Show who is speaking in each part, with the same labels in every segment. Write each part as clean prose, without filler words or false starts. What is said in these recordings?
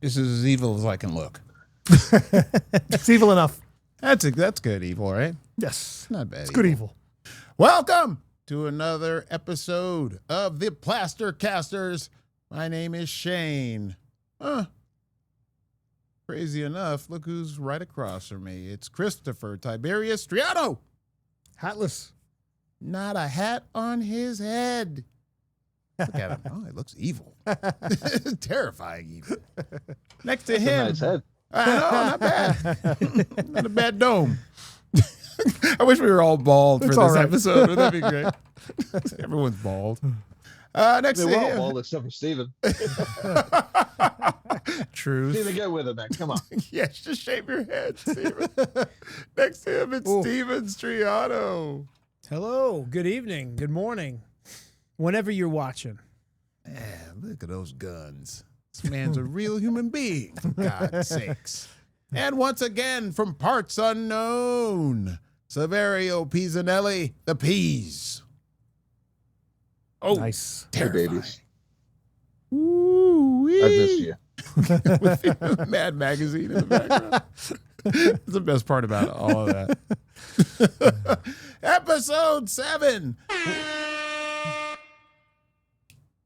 Speaker 1: This is as evil as I can look.
Speaker 2: It's evil enough.
Speaker 1: That's good evil, right?
Speaker 2: Yes.
Speaker 1: Not bad.
Speaker 2: It's good evil.
Speaker 1: Welcome to another episode of the Plaster Casters. My name is Shane. Crazy enough, look who's right across from me. It's Christopher Tiberius Triano.
Speaker 2: Hatless.
Speaker 1: Not a hat on his head. Look at him. Oh, it looks evil. Terrifying evil. Next to him.
Speaker 3: Nice head.
Speaker 1: I know, not bad. Not a bad dome. I wish we were all bald
Speaker 2: It's
Speaker 1: for
Speaker 2: all
Speaker 1: this
Speaker 2: right.
Speaker 1: episode. That'd be great. Everyone's bald. Next
Speaker 3: They
Speaker 1: to
Speaker 3: were all
Speaker 1: him.
Speaker 3: bald except for Steven.
Speaker 1: Truth.
Speaker 3: Steven, get with it, man. Come on.
Speaker 1: Yes, just shave your head, Steven. Next to him, it's Steven Striano.
Speaker 4: Hello, good evening, good morning, whenever you're watching.
Speaker 1: Man, look at those guns. This man's a real human being, for God's sakes. And once again, from parts unknown, Saverio Pisanelli, the Peas. Oh,
Speaker 2: Nice.
Speaker 3: Hey,
Speaker 1: terrifying.
Speaker 3: babies.
Speaker 1: Ooh-wee.
Speaker 3: I missed you.
Speaker 1: With the Mad Magazine in the background. That's the best part about all of that. Episode 7.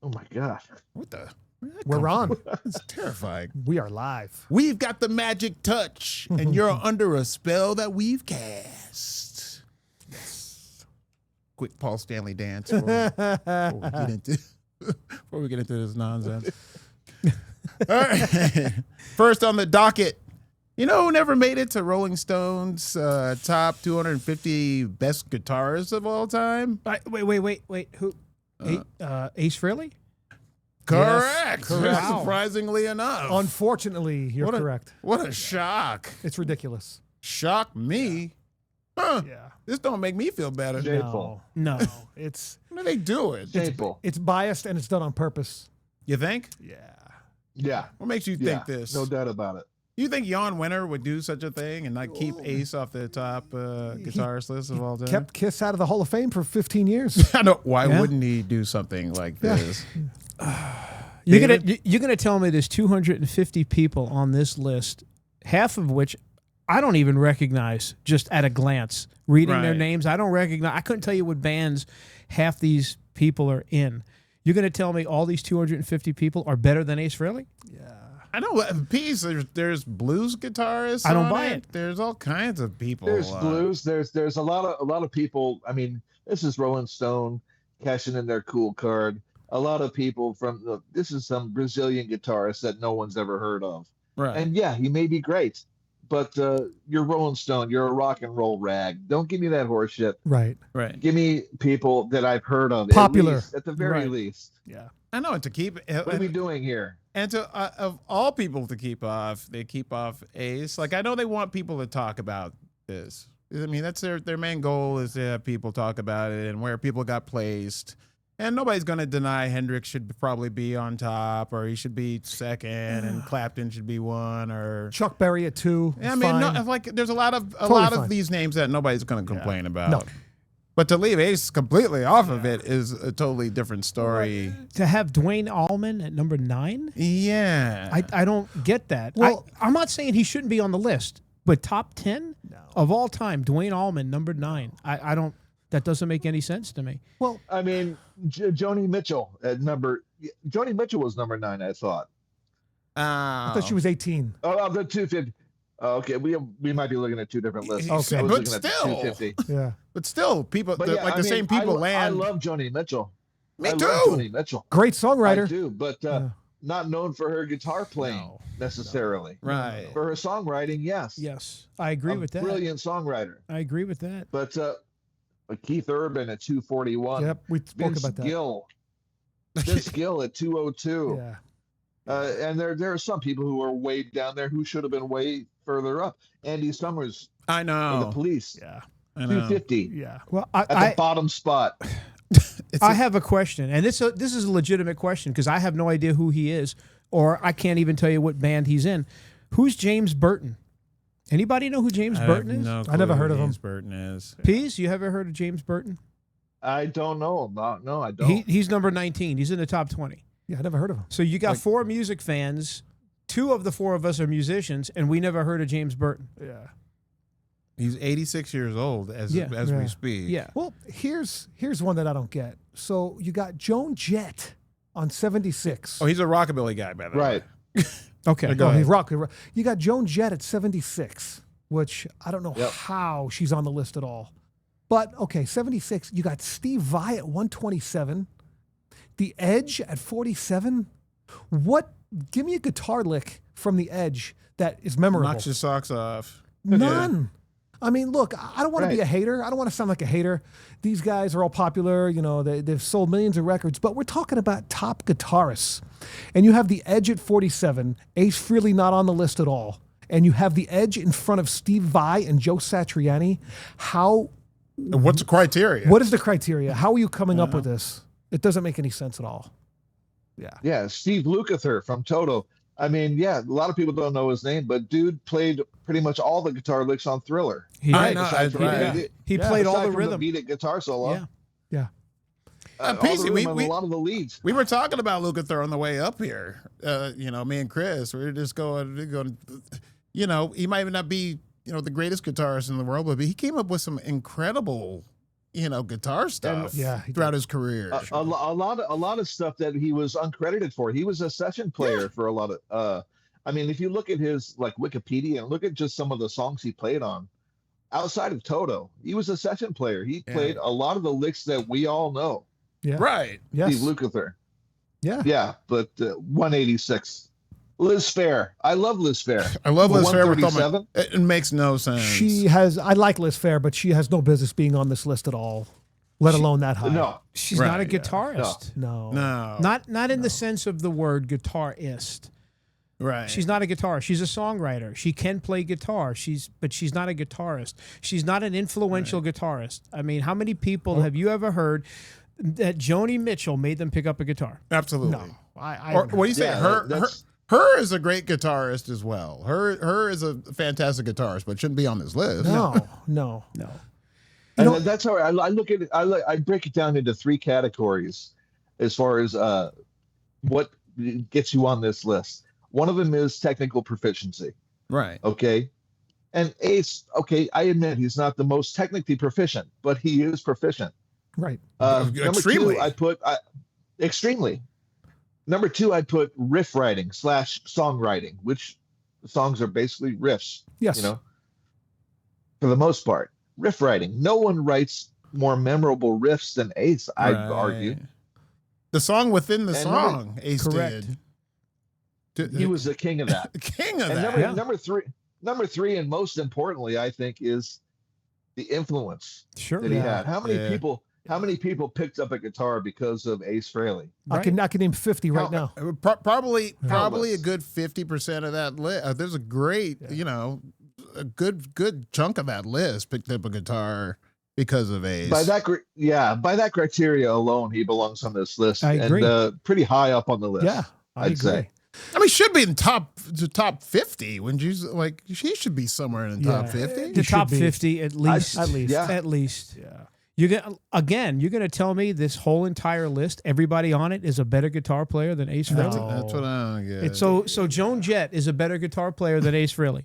Speaker 3: Oh, my God.
Speaker 1: What the?
Speaker 2: We're on.
Speaker 1: It's terrifying.
Speaker 2: We are live.
Speaker 1: We've got the magic touch, and you're under a spell that we've cast. Yes. Quick Paul Stanley dance before we get into this nonsense. All right. First on the docket. You know who never made it to Rolling Stone's top 250 best guitarists of all time?
Speaker 4: Wait. Who? Ace Frehley?
Speaker 1: Correct.
Speaker 2: correct.
Speaker 4: Wow.
Speaker 1: Surprisingly enough.
Speaker 2: Unfortunately, you're correct.
Speaker 1: What a shock.
Speaker 2: It's ridiculous.
Speaker 1: Shock me. Huh.
Speaker 2: Yeah.
Speaker 1: This don't make me feel better.
Speaker 3: Shameful.
Speaker 4: No.
Speaker 2: It's
Speaker 1: What are they doing?
Speaker 3: Shameful.
Speaker 2: it's biased and it's done on purpose.
Speaker 1: You think?
Speaker 2: Yeah.
Speaker 3: Yeah.
Speaker 1: What makes you
Speaker 3: Yeah.
Speaker 1: think this?
Speaker 3: No doubt about it.
Speaker 1: You think Jan Wenner would do such a thing and not keep Ace off the top guitarist list of all time?
Speaker 2: Kept Kiss out of the Hall of Fame for 15 years.
Speaker 1: I know. Why
Speaker 2: Yeah.
Speaker 1: wouldn't he do something like
Speaker 2: Yeah.
Speaker 1: this?
Speaker 4: You're gonna tell me there's 250 people on this list, half of which I don't even recognize just at a glance. Reading their
Speaker 1: Right.
Speaker 4: names, I don't recognize. I couldn't tell you what bands half these people are in. You're gonna tell me all these 250 people are better than Ace Frehley?
Speaker 1: I know. Peace. There's blues guitarists.
Speaker 4: I don't
Speaker 1: on
Speaker 4: buy it.
Speaker 1: There's all kinds of people.
Speaker 3: There's blues. There's a lot of people. I mean, this is Rolling Stone cashing in their cool card. A lot of people from this is some Brazilian guitarist that no one's ever heard of.
Speaker 1: Right.
Speaker 3: And yeah, he may be great, but you're Rolling Stone. You're a rock and roll rag. Don't give me that horse shit.
Speaker 2: Right.
Speaker 1: Right.
Speaker 3: Give me people that I've heard of.
Speaker 2: Popular.
Speaker 3: At the very
Speaker 4: Right.
Speaker 3: least.
Speaker 2: Yeah.
Speaker 1: I know. And to keep
Speaker 3: What are we doing here?
Speaker 1: and to of all people to keep off, they keep off Ace. Like I know they want people to talk about this. I mean, that's their main goal is to have people talk about it and where people got placed. And nobody's going to deny Hendrix should probably be on top, or he should be second, and Clapton should be one, or
Speaker 2: Chuck Berry at 2.
Speaker 1: I mean, no, like there's a lot of
Speaker 2: fine.
Speaker 1: these names that nobody's going to complain about.
Speaker 2: No.
Speaker 1: But to leave Ace completely off of it is a totally different story.
Speaker 4: To have Dwayne Allman at number 9?
Speaker 1: Yeah,
Speaker 4: I don't get that.
Speaker 2: Well-
Speaker 4: I'm not saying he shouldn't be on the list, but top 10
Speaker 2: No.
Speaker 4: of all time, Dwayne Allman, number 9. I don't. That doesn't make any sense to me.
Speaker 2: Well,
Speaker 3: I mean, Joni Mitchell at Joni Mitchell was number 9, I thought.
Speaker 2: I thought she was 18.
Speaker 3: Oh, the 250. Oh, okay, we might be looking at two different lists.
Speaker 2: Okay.
Speaker 3: I was
Speaker 1: But
Speaker 3: looking at the
Speaker 1: still.
Speaker 3: 250.
Speaker 2: Yeah.
Speaker 1: But still, people
Speaker 3: But yeah,
Speaker 1: like
Speaker 3: I
Speaker 1: the
Speaker 3: mean,
Speaker 1: same people
Speaker 3: I
Speaker 1: land.
Speaker 3: love Joni Mitchell.
Speaker 1: Me
Speaker 3: I
Speaker 1: too.
Speaker 3: love Joni Mitchell.
Speaker 2: Great
Speaker 3: I
Speaker 2: songwriter.
Speaker 3: do, but
Speaker 2: Yeah.
Speaker 3: not known for her guitar playing
Speaker 1: No.
Speaker 3: necessarily.
Speaker 1: Right.
Speaker 3: For her songwriting, yes.
Speaker 4: Yes, I agree
Speaker 3: A
Speaker 4: with that.
Speaker 3: Brilliant songwriter.
Speaker 4: I agree with that.
Speaker 3: But Keith Urban at 241.
Speaker 2: Yep. We spoke
Speaker 3: Vince
Speaker 2: about that.
Speaker 3: Gill Vince Gill at 202.
Speaker 2: Yeah.
Speaker 3: And there are some people who are way down there who should have been way further up. Andy Summers
Speaker 1: I
Speaker 3: of
Speaker 1: know.
Speaker 3: the Police,
Speaker 2: Yeah.
Speaker 1: I know.
Speaker 3: 250
Speaker 2: Yeah.
Speaker 4: Well,
Speaker 3: at the bottom spot.
Speaker 4: I have a question, and this is a legitimate question because I have no idea who he is, or I can't even tell you what band he's in. Who's James Burton? Anybody know who James Burton is?
Speaker 1: No
Speaker 2: I never
Speaker 1: clue
Speaker 2: heard
Speaker 1: who
Speaker 2: of him.
Speaker 1: James Burton is.
Speaker 4: Pease, you ever heard of James Burton?
Speaker 3: I don't know. No, I don't.
Speaker 4: He's number 19. He's in the top 20.
Speaker 2: Yeah, I never heard of him.
Speaker 4: So you got 4 music fans. 2 of the 4 of us are musicians, and we never heard of James Burton.
Speaker 2: Yeah.
Speaker 1: He's 86 years old as
Speaker 2: Yeah.
Speaker 1: we speak.
Speaker 4: Yeah.
Speaker 2: Well, here's one that I don't get. So you got Joan Jett on 76.
Speaker 1: Oh, he's a rockabilly guy, by the way.
Speaker 3: Right.
Speaker 4: Okay.
Speaker 1: Go
Speaker 2: Oh,
Speaker 1: ahead.
Speaker 2: he's rock. You got Joan Jett at 76, which I don't know
Speaker 3: Yep.
Speaker 2: how she's on the list at all. But okay, 76. You got Steve Vai at 127. The Edge at 47. What? Give me a guitar lick from The Edge that is memorable.
Speaker 1: Knocks your socks off.
Speaker 2: None. I mean, look, I don't want to be
Speaker 3: Right.
Speaker 2: a hater. I don't want to sound like a hater. These guys are all popular. You know, they've sold millions of records, but we're talking about top guitarists. And you have The Edge at 47, Ace Frehley not on the list at all. And you have The Edge in front of Steve Vai and Joe Satriani.
Speaker 1: And what's the criteria?
Speaker 2: What is the criteria? How are you coming up with this? It doesn't make any sense at all. Yeah.
Speaker 3: Yeah, Steve Lukather from Toto. I mean, yeah, a lot of people don't know his name, but dude played pretty much all the guitar licks on Thriller.
Speaker 4: He
Speaker 1: I
Speaker 4: did.
Speaker 1: know.
Speaker 3: Aside from
Speaker 1: right.
Speaker 3: the-
Speaker 4: He
Speaker 2: Yeah.
Speaker 4: played all
Speaker 3: aside
Speaker 4: the
Speaker 3: from
Speaker 4: rhythm.
Speaker 3: beat guitar solo.
Speaker 4: Yeah.
Speaker 2: Yeah.
Speaker 3: All
Speaker 1: Pacey,
Speaker 3: the rhythm and
Speaker 1: we-
Speaker 3: a lot of the leads.
Speaker 1: We were talking about Lukather on the way up here. Me and Chris, we were just going. He might not be, the greatest guitarist in the world, but he came up with some incredible, guitar stuff.
Speaker 2: Yeah, he
Speaker 1: throughout his career.
Speaker 3: A lot of stuff that he was uncredited for. He was a session player for a lot of. I mean, if you look at his Wikipedia and look at just some of the songs he played on, outside of Toto, he was a session player. He played a lot of the licks that we all know.
Speaker 2: Yeah.
Speaker 1: Right.
Speaker 2: Yes.
Speaker 3: Steve Lukather.
Speaker 2: Yeah.
Speaker 3: Yeah, but 186. Liz Phair. I love Liz Phair.
Speaker 1: I love Liz Phair with all my.
Speaker 3: 137.
Speaker 1: It makes no sense.
Speaker 2: I like Liz Phair, but she has no business being on this list at all, let alone that high.
Speaker 3: No,
Speaker 4: She's not a
Speaker 1: Right, yeah.
Speaker 4: guitarist.
Speaker 2: No.
Speaker 1: No.
Speaker 4: Not in the sense of the word guitarist.
Speaker 1: right.
Speaker 4: She's not a guitarist. She's a songwriter. She can play guitar. But she's not a guitarist. She's not an influential guitarist. I mean, how many people have you ever heard that Joni Mitchell made them pick up a guitar?
Speaker 1: Absolutely.
Speaker 2: No. I
Speaker 1: Or what do you say?
Speaker 3: Yeah,
Speaker 1: Her is a great guitarist as well. Her is a fantastic guitarist, but shouldn't be on this list.
Speaker 2: No.
Speaker 3: and that's how I look at it. I break it down into 3 categories as far as what gets you on this list. One of them is technical proficiency.
Speaker 1: Right.
Speaker 3: Okay. And Ace, okay, I admit he's not the most technically proficient, but he is proficient.
Speaker 2: Right.
Speaker 3: Number
Speaker 1: Extremely.
Speaker 3: 2, I put extremely. Number 2, I put riff writing / songwriting, which songs are basically riffs.
Speaker 2: Yes.
Speaker 3: For the most part, riff writing. No one writes more memorable riffs than Ace, I'd argue.
Speaker 1: The song within the
Speaker 3: And
Speaker 1: song, Ace
Speaker 4: correct.
Speaker 1: did.
Speaker 3: He was the king of that.
Speaker 1: King of
Speaker 3: And
Speaker 1: that.
Speaker 3: number three, and most importantly, I think, is the influence
Speaker 4: Sure.
Speaker 3: that he had. How many people picked up a guitar because of Ace Frehley?
Speaker 2: I can name 50 right now.
Speaker 1: Probably a
Speaker 3: Countless.
Speaker 1: good 50% of that list. There's a great, a good chunk of that list picked up a guitar because of Ace.
Speaker 3: By that criteria alone, he belongs on this list.
Speaker 4: I agree.
Speaker 3: And pretty high up on the list.
Speaker 2: Yeah. I
Speaker 3: I'd
Speaker 2: agree.
Speaker 3: say.
Speaker 1: I mean, should be in the top 50. Wouldn't you he should be somewhere in the top
Speaker 2: Yeah.
Speaker 1: 50?
Speaker 4: The
Speaker 2: should
Speaker 4: top
Speaker 2: be.
Speaker 4: 50 at least.
Speaker 2: At least.
Speaker 3: Yeah.
Speaker 4: At least.
Speaker 2: Yeah.
Speaker 4: You're gonna tell me this whole entire list, everybody on it is a better guitar player than Ace
Speaker 2: No.
Speaker 4: Frehley?
Speaker 1: That's what I don't get.
Speaker 4: It's so Joan Jett is a better guitar player than Ace Frehley.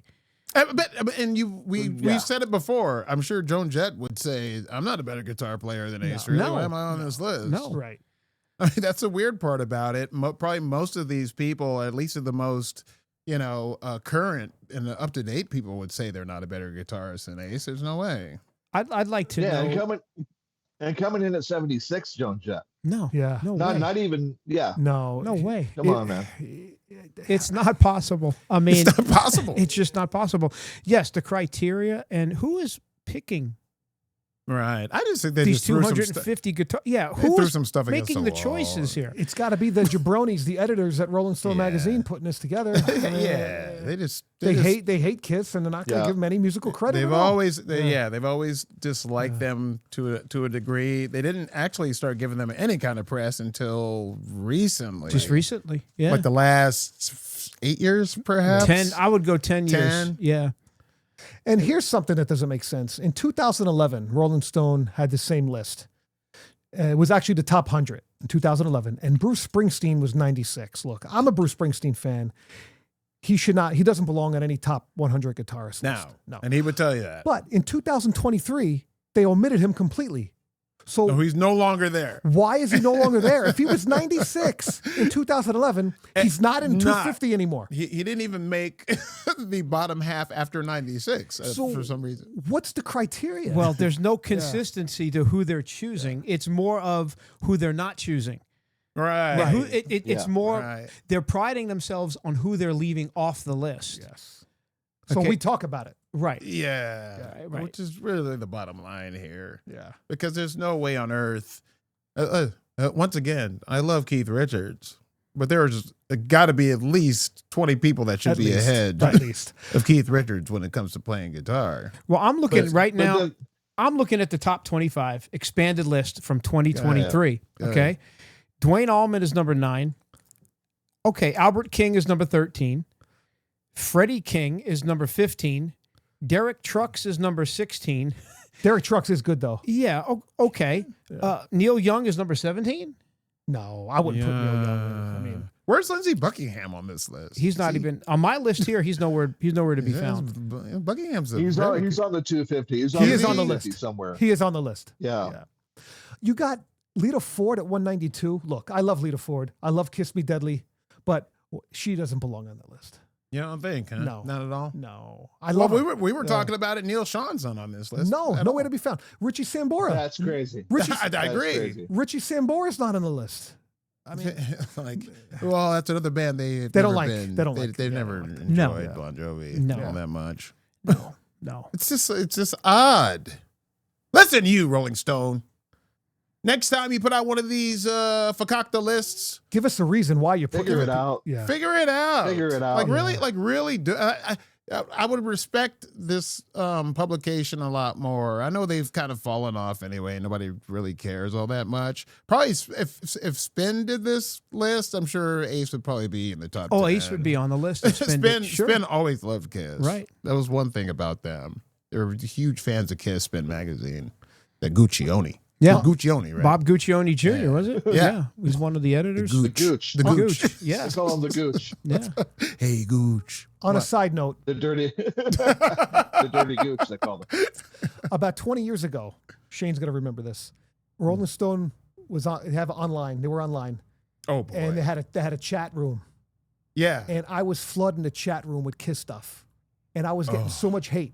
Speaker 1: We've said it before. I'm sure Joan Jett would say, I'm not a better guitar player than Ace Frehley.
Speaker 4: No.
Speaker 1: Why am I on this list?
Speaker 4: No.
Speaker 2: Right.
Speaker 1: I mean, that's the weird part about it. Probably most of these people, at least the most, current and up-to-date people would say they're not a better guitarist than Ace. There's no way.
Speaker 4: I'd like to
Speaker 3: Yeah,
Speaker 4: know.
Speaker 3: and coming in at 76, Joan Jett.
Speaker 4: No.
Speaker 2: Yeah.
Speaker 4: No way.
Speaker 3: Not even. Yeah.
Speaker 2: No.
Speaker 4: No way.
Speaker 3: Come on, man.
Speaker 4: It's not possible. I mean,
Speaker 1: It's not possible.
Speaker 4: it's just not possible. Yes, the criteria and who is picking
Speaker 1: Right. I just think they
Speaker 4: These
Speaker 1: just threw some
Speaker 4: 250 guitar. Yeah,
Speaker 1: They threw
Speaker 4: who's
Speaker 1: some stuff against
Speaker 4: making
Speaker 1: the
Speaker 4: the
Speaker 1: wall.
Speaker 4: choices here?
Speaker 2: It's got to be the jabronis, the editors at Rolling Stone
Speaker 1: Yeah.
Speaker 2: magazine, putting this together.
Speaker 1: Yeah, they just
Speaker 2: Hate Kiss, and they're not going to give them any musical credit.
Speaker 1: They've
Speaker 2: at all.
Speaker 1: they've always disliked them to a degree. They didn't actually start giving them any kind of press until recently.
Speaker 4: Just recently, yeah.
Speaker 1: Like the last 8 years, perhaps.
Speaker 4: 10. I would go 10 years.
Speaker 1: 10?
Speaker 4: Yeah.
Speaker 2: And here's something that doesn't make sense. In 2011, Rolling Stone had the same list. It was actually the top 100 in 2011, and Bruce Springsteen was 96. Look, I'm a Bruce Springsteen fan. He doesn't belong on any top 100 guitarist list. No.
Speaker 1: And he would tell you that.
Speaker 2: But in 2023, they omitted him completely. So
Speaker 1: So he's no longer there.
Speaker 2: why is he no longer there? If he was 96 in 2011, he's not in 250 anymore.
Speaker 1: He didn't even make the bottom half after 96
Speaker 2: So
Speaker 1: for some reason.
Speaker 2: What's the criteria?
Speaker 4: Well, there's no consistency to who they're choosing. It's more of who they're not choosing.
Speaker 1: Right.
Speaker 4: Yeah, it's more,
Speaker 1: Right.
Speaker 4: they're priding themselves on who they're leaving off the list.
Speaker 2: yes. So
Speaker 4: Okay.
Speaker 2: we talk about it.
Speaker 4: Right.
Speaker 1: Yeah.
Speaker 4: Right.
Speaker 1: Which is really the bottom line here.
Speaker 2: Yeah.
Speaker 1: Because there's no way on earth. Once again, I love Keith Richards, but there's got to be at least 20 people that should
Speaker 2: At
Speaker 1: be
Speaker 2: least.
Speaker 1: ahead
Speaker 2: At least.
Speaker 1: of Keith Richards when it comes to playing guitar.
Speaker 4: Well, I'm looking
Speaker 3: But-
Speaker 4: right
Speaker 3: but
Speaker 4: now.
Speaker 3: the-
Speaker 4: I'm looking at the top 25 expanded list from 2023.
Speaker 1: Go ahead.
Speaker 4: Okay. Dwayne Allman is number 9. Okay. Albert King is number 13. Freddie King is number 15. Derek Trucks is number 16.
Speaker 2: Derek Trucks is good, though.
Speaker 4: Yeah. Okay. Neil Young is number 17.
Speaker 2: No, I wouldn't put Neil Young in. I mean,
Speaker 1: Where's Lindsey Buckingham on this list?
Speaker 4: He's not even on my list here. He's nowhere to be
Speaker 1: Yeah,
Speaker 4: found.
Speaker 1: Buckingham's
Speaker 3: He's on the 250. He is on the
Speaker 2: 250
Speaker 3: list somewhere.
Speaker 2: he is on the list.
Speaker 3: Yeah.
Speaker 2: You got Lita Ford at 192. Look, I love Lita Ford. I love Kiss Me Deadly, but she doesn't belong on that list.
Speaker 1: You don't think, huh?
Speaker 2: No.
Speaker 1: Not at all?
Speaker 2: No. I
Speaker 1: Well,
Speaker 2: love
Speaker 1: we were talking about it. Neil Sean's not on this list.
Speaker 2: No,
Speaker 1: at
Speaker 2: nowhere
Speaker 1: all.
Speaker 2: to be found. Richie Sambora.
Speaker 3: That's crazy.
Speaker 2: Richie,
Speaker 1: I
Speaker 3: That's
Speaker 1: agree.
Speaker 3: crazy.
Speaker 2: Richie Sambora's not on the list. I mean,
Speaker 1: like, well, that's another band they
Speaker 2: don't like. They don't like.
Speaker 1: They've
Speaker 2: Yeah,
Speaker 1: never
Speaker 2: they don't like.
Speaker 1: enjoyed
Speaker 2: No.
Speaker 1: Bon Jovi
Speaker 4: No.
Speaker 1: all that much.
Speaker 4: No.
Speaker 1: It's just odd. Listen, you Rolling Stone. Next time you put out one of these Fakakta lists,
Speaker 2: give us a reason why you're putting
Speaker 3: Figure it out.
Speaker 2: Yeah.
Speaker 1: figure it out.
Speaker 3: Figure it out.
Speaker 1: Like really do. I would respect this publication a lot more. I know they've kind of fallen off anyway. Nobody really cares all that much. Probably if Spin did this list, I'm sure Ace would probably be in the top 10.
Speaker 4: Oh, Ace would be on the list. If Spin did- sure.
Speaker 1: Spin always loved Kiss.
Speaker 4: Right.
Speaker 1: That was one thing about them. They were huge fans of Kiss Spin magazine. That Guccione.
Speaker 4: Yeah.
Speaker 1: Guccione, right?
Speaker 4: Bob Guccione Jr. Was it?
Speaker 1: Yeah.
Speaker 4: He's one of the editors.
Speaker 3: The Gooch.
Speaker 1: The
Speaker 4: Oh,
Speaker 1: Gooch.
Speaker 4: Yeah.
Speaker 3: They call him the Gooch.
Speaker 4: Yeah.
Speaker 1: Hey, Gooch.
Speaker 2: On a side note,
Speaker 3: The dirty, the dirty Gooch. They call him.
Speaker 2: about 20 years ago, Shane's going to remember this. Rolling Stone was on. They have online. They were online,
Speaker 1: Oh boy.
Speaker 2: and they had a chat room,
Speaker 1: yeah.
Speaker 2: and I was flooding the chat room with Kiss stuff, and I was getting so much hate.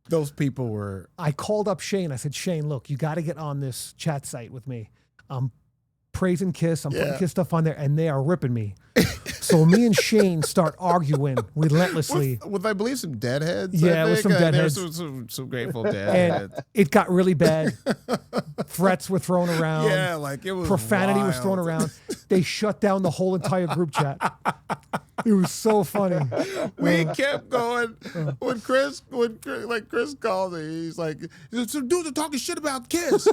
Speaker 1: Those people were.
Speaker 2: I called up Shane. I said, Shane, look, you got to get on this chat site with me. I'm praising Kiss. I'm putting Kiss stuff on there, and they are ripping me. So me and Shane start arguing relentlessly.
Speaker 1: With I believe some Deadheads.
Speaker 2: Yeah,
Speaker 1: I
Speaker 2: with
Speaker 1: think.
Speaker 2: some
Speaker 1: There's
Speaker 2: Deadheads.
Speaker 1: some Grateful
Speaker 2: And
Speaker 1: Dead.
Speaker 2: it got really bad. Threats were thrown around.
Speaker 1: Yeah, like it was.
Speaker 2: Profanity was thrown
Speaker 1: wild.
Speaker 2: around. They shut down the whole entire group chat. It was so funny.
Speaker 1: We kept going when Chris called me. He's like, "Some dudes are talking shit about Kiss."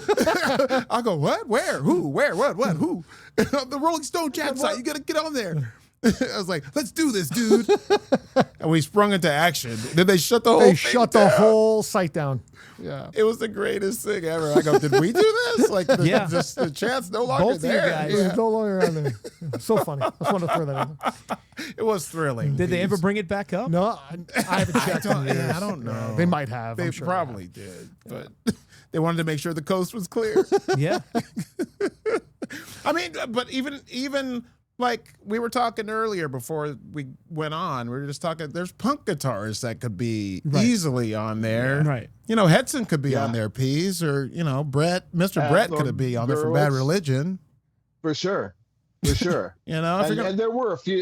Speaker 1: I go, "What? Where? Who? Where? What? Who?" The Rolling Stone chat site. You gotta get on there. I was like, "Let's do this, dude!" And we sprung into action. Then they shut the whole.
Speaker 2: They
Speaker 1: thing
Speaker 2: shut the
Speaker 1: down.
Speaker 2: whole site down. Yeah.
Speaker 1: It was the greatest thing ever. I go, "Did we do this?" Like,
Speaker 4: Yeah.
Speaker 1: the chat's no longer
Speaker 4: Both of you
Speaker 1: there.
Speaker 4: guys.
Speaker 2: It was no longer on there. So funny. I just wanted to throw that in.
Speaker 1: It was thrilling.
Speaker 4: Did they ever bring it back up?
Speaker 2: No, I haven't checked in years.
Speaker 1: I don't know.
Speaker 2: They might have.
Speaker 1: They
Speaker 2: I'm sure
Speaker 1: probably did, but they wanted to make sure the coast was clear.
Speaker 4: Yeah.
Speaker 1: I mean, but even like we were talking earlier before we went on, we were just talking. There's punk guitarists that could be easily on there.
Speaker 4: Right.
Speaker 1: You know, Hedson could be
Speaker 3: Yeah.
Speaker 1: on their piece, or Mr. Brett
Speaker 3: or
Speaker 1: could be on there from Bad
Speaker 3: Girls.
Speaker 1: Religion.
Speaker 3: For sure. For sure.
Speaker 1: You know, if
Speaker 3: and,
Speaker 1: you're gonna,
Speaker 3: and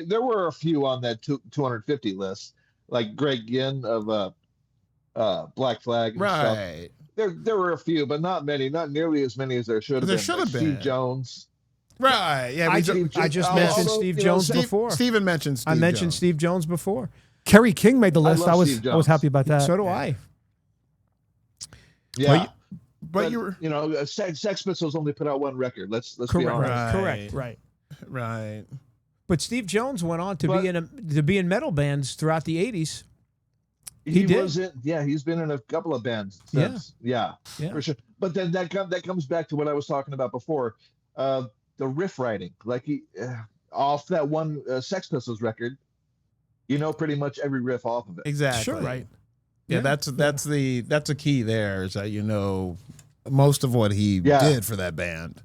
Speaker 3: there were a few on that 250 list, like Greg Ginn of Black Flag and stuff.
Speaker 1: right.
Speaker 3: there were a few, but not many, not nearly as many as there should have
Speaker 1: There
Speaker 3: been.
Speaker 1: should
Speaker 3: Like
Speaker 1: have
Speaker 3: Steve
Speaker 1: been.
Speaker 3: Jones.
Speaker 1: Right. Yeah.
Speaker 4: I just mentioned
Speaker 3: although,
Speaker 4: Steve
Speaker 3: you know,
Speaker 4: Jones before.
Speaker 1: Steven mentioned Steve
Speaker 4: I mentioned
Speaker 1: Jones.
Speaker 4: Steve Jones before.
Speaker 2: Kerry King made the
Speaker 3: I
Speaker 2: list.
Speaker 3: love
Speaker 2: I was
Speaker 3: Steve
Speaker 2: I was
Speaker 3: Jones.
Speaker 2: happy about that.
Speaker 4: So do I.
Speaker 3: Yeah.
Speaker 1: But you were
Speaker 3: you know, Sex Pistols only put out one record. Let's be
Speaker 4: Correct.
Speaker 3: honest.
Speaker 4: Correct.
Speaker 2: Right.
Speaker 1: right.
Speaker 4: But Steve Jones went on to
Speaker 3: But-
Speaker 4: be in metal bands throughout the 80s.
Speaker 3: He
Speaker 4: did.
Speaker 3: was in, yeah, he's been in a couple of bands since. Yeah,
Speaker 4: Yeah.
Speaker 3: for sure. But then that comes back to what I was talking about before, the riff writing. Like off that one Sex Pistols record, you know, pretty much every riff off of it.
Speaker 1: Exactly.
Speaker 4: Sure.
Speaker 2: Right.
Speaker 1: Yeah, that's a key there is that you know most of what he did for that band.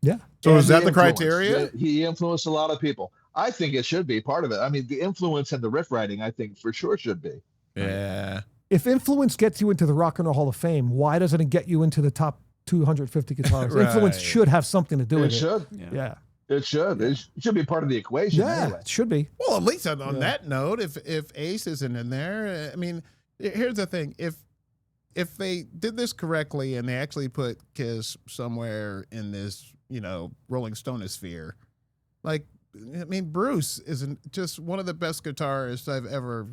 Speaker 2: Yeah.
Speaker 1: So
Speaker 3: And
Speaker 1: is that the
Speaker 3: influence.
Speaker 1: criteria?
Speaker 3: He influenced a lot of people. I think it should be part of it. I mean, the influence and the riff writing, I think for sure should be.
Speaker 1: Yeah.
Speaker 2: If influence gets you into the Rock and Roll Hall of Fame, why doesn't it get you into the top 250 guitarists?
Speaker 1: Right.
Speaker 2: Influence should have something to do
Speaker 3: It
Speaker 2: with
Speaker 3: should.
Speaker 2: Yeah.
Speaker 3: It should. It should be part of the equation.
Speaker 2: Yeah.
Speaker 3: Anyway.
Speaker 2: It should be.
Speaker 1: Well, at least on that note, if Ace isn't in there, I mean, here's the thing: if they did this correctly and they actually put Kiss somewhere in this, you know, Rolling Stone-sphere, like, I mean, Bruce isn't just one of the best guitarists I've ever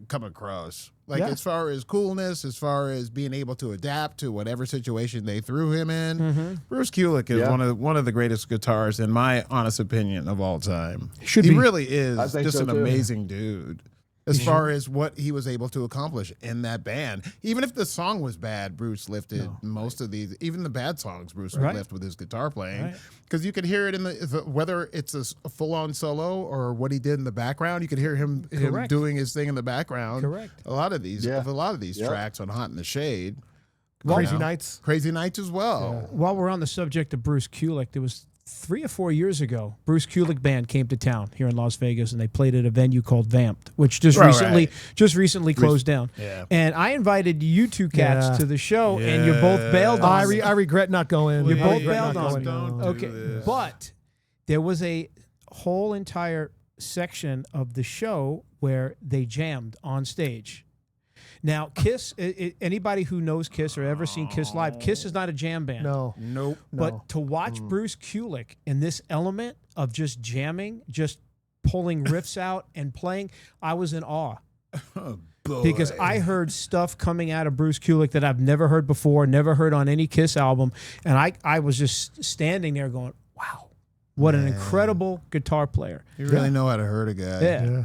Speaker 1: come across. Like,
Speaker 2: Yeah.
Speaker 1: as far as coolness, as far as being able to adapt to whatever situation they threw him in, Bruce Kulick is one of the greatest guitarists, in my honest opinion, of all time.
Speaker 2: Should
Speaker 1: he
Speaker 2: be.
Speaker 1: really is
Speaker 3: I think
Speaker 1: just
Speaker 3: so,
Speaker 1: an
Speaker 3: too.
Speaker 1: amazing dude. As far as what he was able to accomplish in that band, even if the song was bad, Bruce lifted most of these. Even the bad songs, Bruce would lift with his guitar playing, because you could hear it in the whether it's a full-on solo or what he did in the background. You could hear him doing his thing in the background.
Speaker 4: Correct.
Speaker 1: A lot of these tracks on Hot in the Shade,
Speaker 2: Crazy Nights.
Speaker 1: Crazy Nights as well.
Speaker 4: While we're on the subject of Bruce Kulick, there was 3 or 4 years ago, Bruce Kulick Band came to town here in Las Vegas, and they played at a venue called Vamped, which just recently closed down.
Speaker 1: Yeah.
Speaker 4: And I invited you two cats
Speaker 2: Yeah.
Speaker 4: to the show, and you both bailed on
Speaker 2: I
Speaker 4: me.
Speaker 2: regret not going.
Speaker 4: You
Speaker 1: Please,
Speaker 4: both bailed on me.
Speaker 1: don't do
Speaker 4: Okay,
Speaker 1: this.
Speaker 4: but there was a whole entire section of the show where they jammed on stage. Now, Kiss, anybody who knows Kiss or ever seen Kiss live, Kiss is not a jam band.
Speaker 2: No.
Speaker 1: Nope.
Speaker 4: But to watch Bruce Kulick in this element of just jamming, just pulling riffs out and playing, I was in awe. Because I heard stuff coming out of Bruce Kulick that I've never heard before, never heard on any Kiss album. And I was just standing there going, wow, what an incredible guitar player.
Speaker 1: You really know how to hurt a guy.
Speaker 4: Yeah.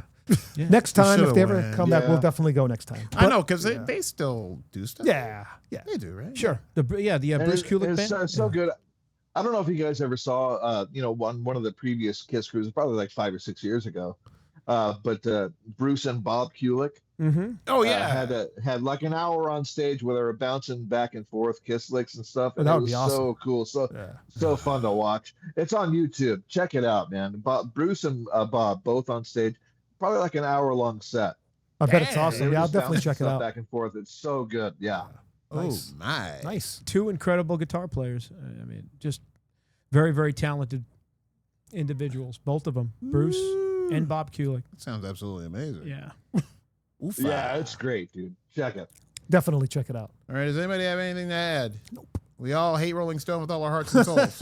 Speaker 2: Next time, if
Speaker 1: should've
Speaker 2: they ever
Speaker 1: went.
Speaker 2: come back,
Speaker 3: Yeah.
Speaker 2: we'll definitely go next time.
Speaker 1: I know, because they still do stuff.
Speaker 2: Yeah. Yeah.
Speaker 1: They do, right?
Speaker 4: Sure. The
Speaker 3: And
Speaker 4: Bruce Kulick
Speaker 3: it's
Speaker 4: band.
Speaker 3: so good. I don't know if you guys ever saw, one of the previous Kiss cruises, probably like 5 or 6 years ago. But Bruce and Bob Kulick
Speaker 1: Oh, yeah.
Speaker 3: had like an hour on stage where they were bouncing back and forth Kiss licks and stuff. And
Speaker 2: That
Speaker 3: it
Speaker 2: would
Speaker 3: was
Speaker 2: be awesome.
Speaker 3: so cool, so fun to watch. It's on YouTube. Check it out, man. Bruce and Bob both on stage, probably like an hour-long set.
Speaker 2: I bet it's
Speaker 1: Damn.
Speaker 3: They
Speaker 2: awesome.
Speaker 3: were
Speaker 2: Yeah, I'll
Speaker 3: just
Speaker 2: definitely
Speaker 3: bouncing
Speaker 2: check it
Speaker 3: stuff
Speaker 2: out.
Speaker 3: back and forth. It's so good. Yeah.
Speaker 2: Nice.
Speaker 1: Oh, my.
Speaker 2: Nice.
Speaker 4: 2 incredible guitar players. I mean, just very, very talented individuals, both of them, Bruce and Bob Kulick.
Speaker 1: That sounds absolutely amazing.
Speaker 4: Yeah.
Speaker 1: Oof.
Speaker 3: Yeah, it's great, dude. Check it.
Speaker 2: Definitely check it out.
Speaker 1: All right. Does anybody have anything to add? Nope. We all hate Rolling Stone with all our hearts and souls.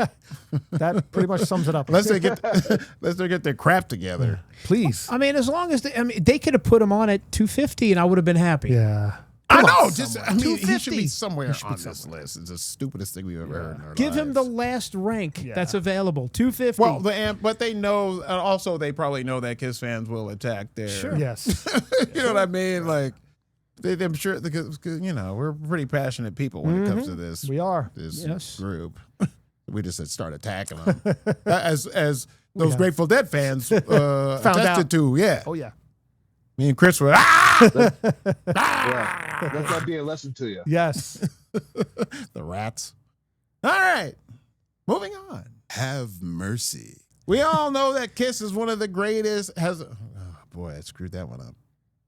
Speaker 2: That pretty much sums it up.
Speaker 1: unless they get their crap together.
Speaker 2: Please.
Speaker 4: I mean, as long as they could have put him on at 250 and I would have been happy.
Speaker 2: Yeah.
Speaker 1: I
Speaker 2: Come
Speaker 1: know.
Speaker 2: on,
Speaker 1: Just
Speaker 2: someone.
Speaker 1: I mean, he should
Speaker 4: 250.
Speaker 1: be somewhere
Speaker 2: should be
Speaker 1: on this list. It's the stupidest thing we've ever heard in our
Speaker 4: Give him the
Speaker 1: lives.
Speaker 4: last rank
Speaker 2: Yeah.
Speaker 4: that's available. 250.
Speaker 1: Well, but they know. Also, they probably know that Kiss fans will attack their.
Speaker 4: Sure.
Speaker 2: Yes.
Speaker 1: You know what I mean? Like, I'm sure because we're pretty passionate people when it comes to this.
Speaker 2: We are.
Speaker 1: This
Speaker 4: Yes.
Speaker 1: group. We just said start attacking them as those
Speaker 2: have.
Speaker 1: Grateful Dead fans
Speaker 2: Found
Speaker 1: attested
Speaker 2: out.
Speaker 1: to. Yeah,
Speaker 2: Oh, yeah.
Speaker 1: me and Chris were
Speaker 3: Yeah. Let that be a lesson to you.
Speaker 2: Yes.
Speaker 1: the rats. All right, moving on. Have mercy. We all know that Kiss is one of the greatest. Oh boy, I screwed that one up.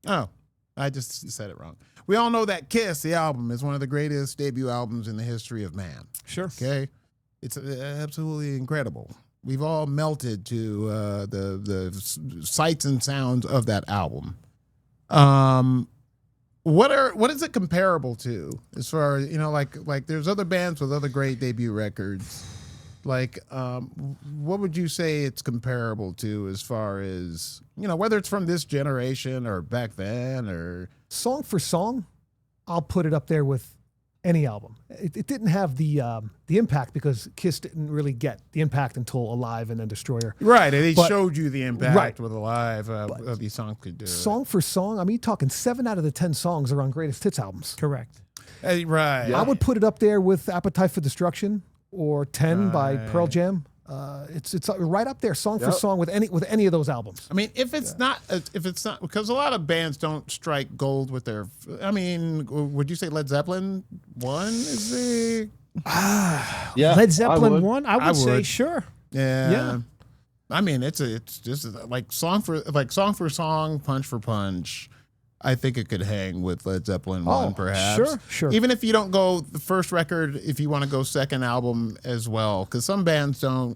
Speaker 1: Oh, I just said it wrong. We all know that Kiss, the album, is one of the greatest debut albums in the history of man.
Speaker 4: Sure.
Speaker 1: Okay, it's absolutely incredible. We've all melted to the sights and sounds of that album. What is it comparable to as far as, like there's other bands with other great debut records. Like, what would you say it's comparable to as far as, whether it's from this generation or back then or
Speaker 2: Song for song, I'll put it up there with any album. It didn't have the impact because Kiss didn't really get the impact until Alive and then Destroyer.
Speaker 1: right? And they
Speaker 2: But-
Speaker 1: showed you the impact
Speaker 2: Right.
Speaker 1: with Alive of these songs could do.
Speaker 2: Song for song, I mean, you're talking 7 out of the 10 songs are on greatest hits albums.
Speaker 4: Correct.
Speaker 1: Right.
Speaker 3: Yeah.
Speaker 2: I would put it up there with Appetite for Destruction or 10 by Pearl
Speaker 1: Right.
Speaker 2: Jam. It's right up there, song for
Speaker 3: Yep.
Speaker 2: song with any of those albums.
Speaker 1: I mean, if it's not because a lot of bands don't strike gold with their. I mean, would you say Led Zeppelin 1 is the?
Speaker 3: Yeah,
Speaker 4: Led Zeppelin
Speaker 3: I would.
Speaker 4: 1, I would say
Speaker 1: would.
Speaker 4: sure.
Speaker 1: Yeah.
Speaker 4: Yeah.
Speaker 1: I mean, it's just like song for song, punch for punch. I think it could hang with Led Zeppelin 1,
Speaker 2: Oh,
Speaker 1: perhaps.
Speaker 2: sure.
Speaker 1: Even if you don't go the first record, if you want to go second album as well, because some bands don't.